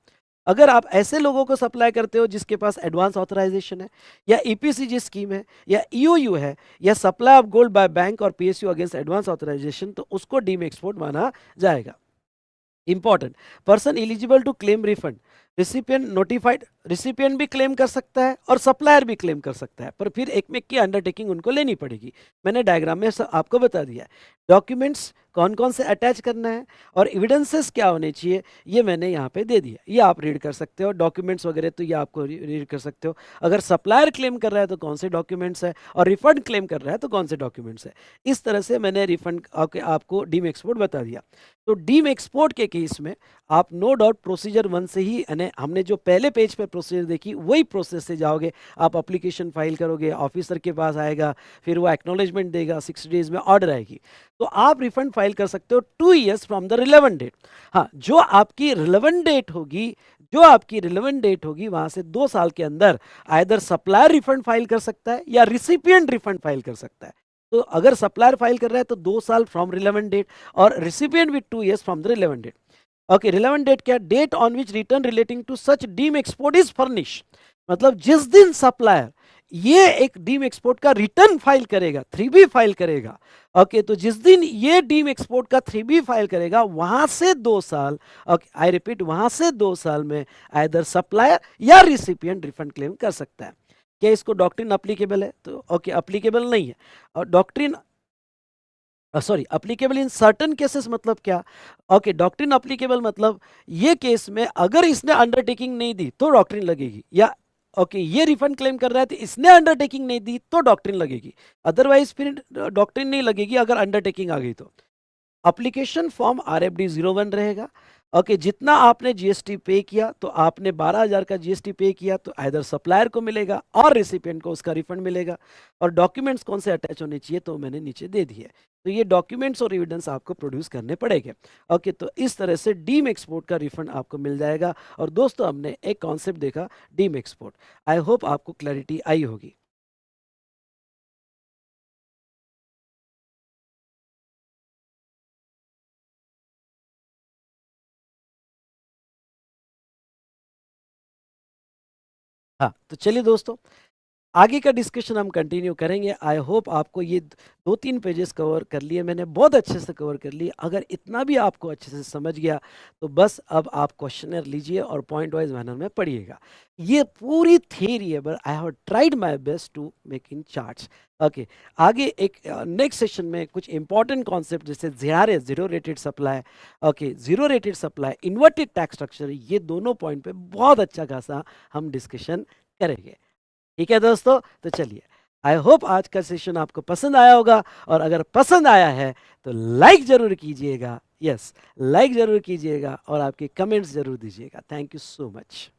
[SPEAKER 1] अगर आप ऐसे लोगों को सप्लाई करते हो जिसके पास एडवांस ऑथराइजेशन है, या ईपीसीजी स्कीम है, या ईओयू है, या supply of gold by bank और पीएसयू अगेंस्ट एडवांस ऑथराइजेशन, तो उसको डीम एक्सपोर्ट माना जाएगा। Important, person eligible to claim refund, recipient notified, recipient भी क्लेम कर सकता है और सप्लायर भी क्लेम कर सकता है, पर फिर एक में की अंडरटेकिंग उनको लेनी पड़ेगी। मैंने डायग्राम में आपको बता दिया। डॉक्यूमेंट्स कौन कौन से अटैच करना है और एविडेंसेस क्या होने चाहिए, ये मैंने यहाँ पे दे दिया, ये आप रीड कर सकते हो। डॉक्यूमेंट्स वगैरह तो ये आपको रीड कर सकते हो। अगर सप्लायर क्लेम कर रहा है तो कौन से डॉक्यूमेंट्स है, और रिफंड क्लेम कर रहा है तो कौन से डॉक्यूमेंट्स है। इस तरह से मैंने रिफंड आपको डीम एक्सपोर्ट बता दिया। तो डीम एक्सपोर्ट के केस में आप नो डाउट प्रोसीजर 1 से ही, यानी हमने जो पहले पेज पे प्रोसीजर देखी वही प्रोसेस से जाओगे। आप एप्लीकेशन फाइल करोगे, ऑफिसर के पास आएगा, फिर वो एक्नॉलेजमेंट देगा, 6 डेज में ऑर्डर आएगी, तो आप रिफंड फाइल कर सकते हो 2 years from the relevant date. हाँ, जो आपकी रिलेवेंट डेट होगी, जो आपकी रिलेवेंट डेट होगी वहां से 2 साल के अंदर आइदर सप्लायर रिफंड फाइल कर सकता है या रिसिपिएंट रिफंड फाइल कर सकता है। तो अगर सप्लायर फाइल कर रहा है तो 2 साल फ्रॉम रिलेवेंट डेट, और recipient with 2 years from the relevant date. Okay, relevant date क्या? Date on which return relating to such deem export is furnish. मतलब जिस दिन सप्लायर ये एक डीम एक्सपोर्ट का रिटर्न फाइल करेगा, 3B फाइल करेगा, ओके, तो जिस दिन ये डीम एक्सपोर्ट का 3B फाइल करेगा वहां से 2 साल, ओके, आई रिपीट, वहां से 2 साल में आइदर सप्लायर या रिसिपिएंट रिफंड क्लेम कर सकता है। क्या इसको डॉक्ट्रिन अप्लीकेबल है? तो ओके, अप्लीकेबल नहीं है। और doctrine sorry, applicable in certain cases मतलब क्या? ओके, डॉक्ट्रिन अप्लीकेबल मतलब ये केस में अगर इसने अंडरटेकिंग नहीं दी तो डॉक्ट्रिन लगेगी, या ओके ये रिफंड क्लेम कर रहा है तो इसने अंडरटेकिंग नहीं दी तो डॉक्ट्रिन लगेगी, अदरवाइज फिर डॉक्ट्रिन नहीं लगेगी अगर अंडरटेकिंग आ गई तो। अप्लीकेशन फॉर्म RFD 01 रहेगा। ओके, जितना आपने जीएसटी पे किया तो आपने 12,000 का जीएसटी पे किया तो आइदर सप्लायर को मिलेगा और रेसिपिएंट को उसका रिफंड मिलेगा। और डॉक्यूमेंट्स कौन से अटैच होने चाहिए तो मैंने नीचे दे दिए, तो ये डॉक्यूमेंट्स और एविडेंस आपको प्रोड्यूस करने पड़ेंगे। ओके, तो इस तरह से डीम एक्सपोर्ट का रिफंड आपको मिल जाएगा। और दोस्तों हमने एक कॉन्सेप्ट देखा डीम एक्सपोर्ट, आई होप आपको क्लैरिटी आई होगी। हाँ, तो चलिए दोस्तों, आगे का डिस्कशन हम कंटिन्यू करेंगे। आई होप आपको ये 2-3 पेजेस कवर कर लिए मैंने, बहुत अच्छे से कवर कर लिए। अगर इतना भी आपको अच्छे से समझ गया तो बस अब आप क्वेश्चनर लीजिए और पॉइंट वाइज मैनर में पढ़िएगा। ये पूरी थियरी है, but I have tried my best to make in charts. Okay, आगे एक नेक्स्ट सेशन में कुछ इंपॉर्टेंट कॉन्सेप्ट जैसे ZRA, zero rated supply, okay zero rated supply, inverted tax structure, ये दोनों पॉइंट पे बहुत अच्छा खासा हम डिस्कशन करेंगे। ठीक है दोस्तों, तो चलिए, आई होप आज का सेशन आपको पसंद आया होगा, और अगर पसंद आया है तो लाइक जरूर कीजिएगा। यस, लाइक जरूर कीजिएगा और आपके कमेंट्स जरूर दीजिएगा। Thank you so much.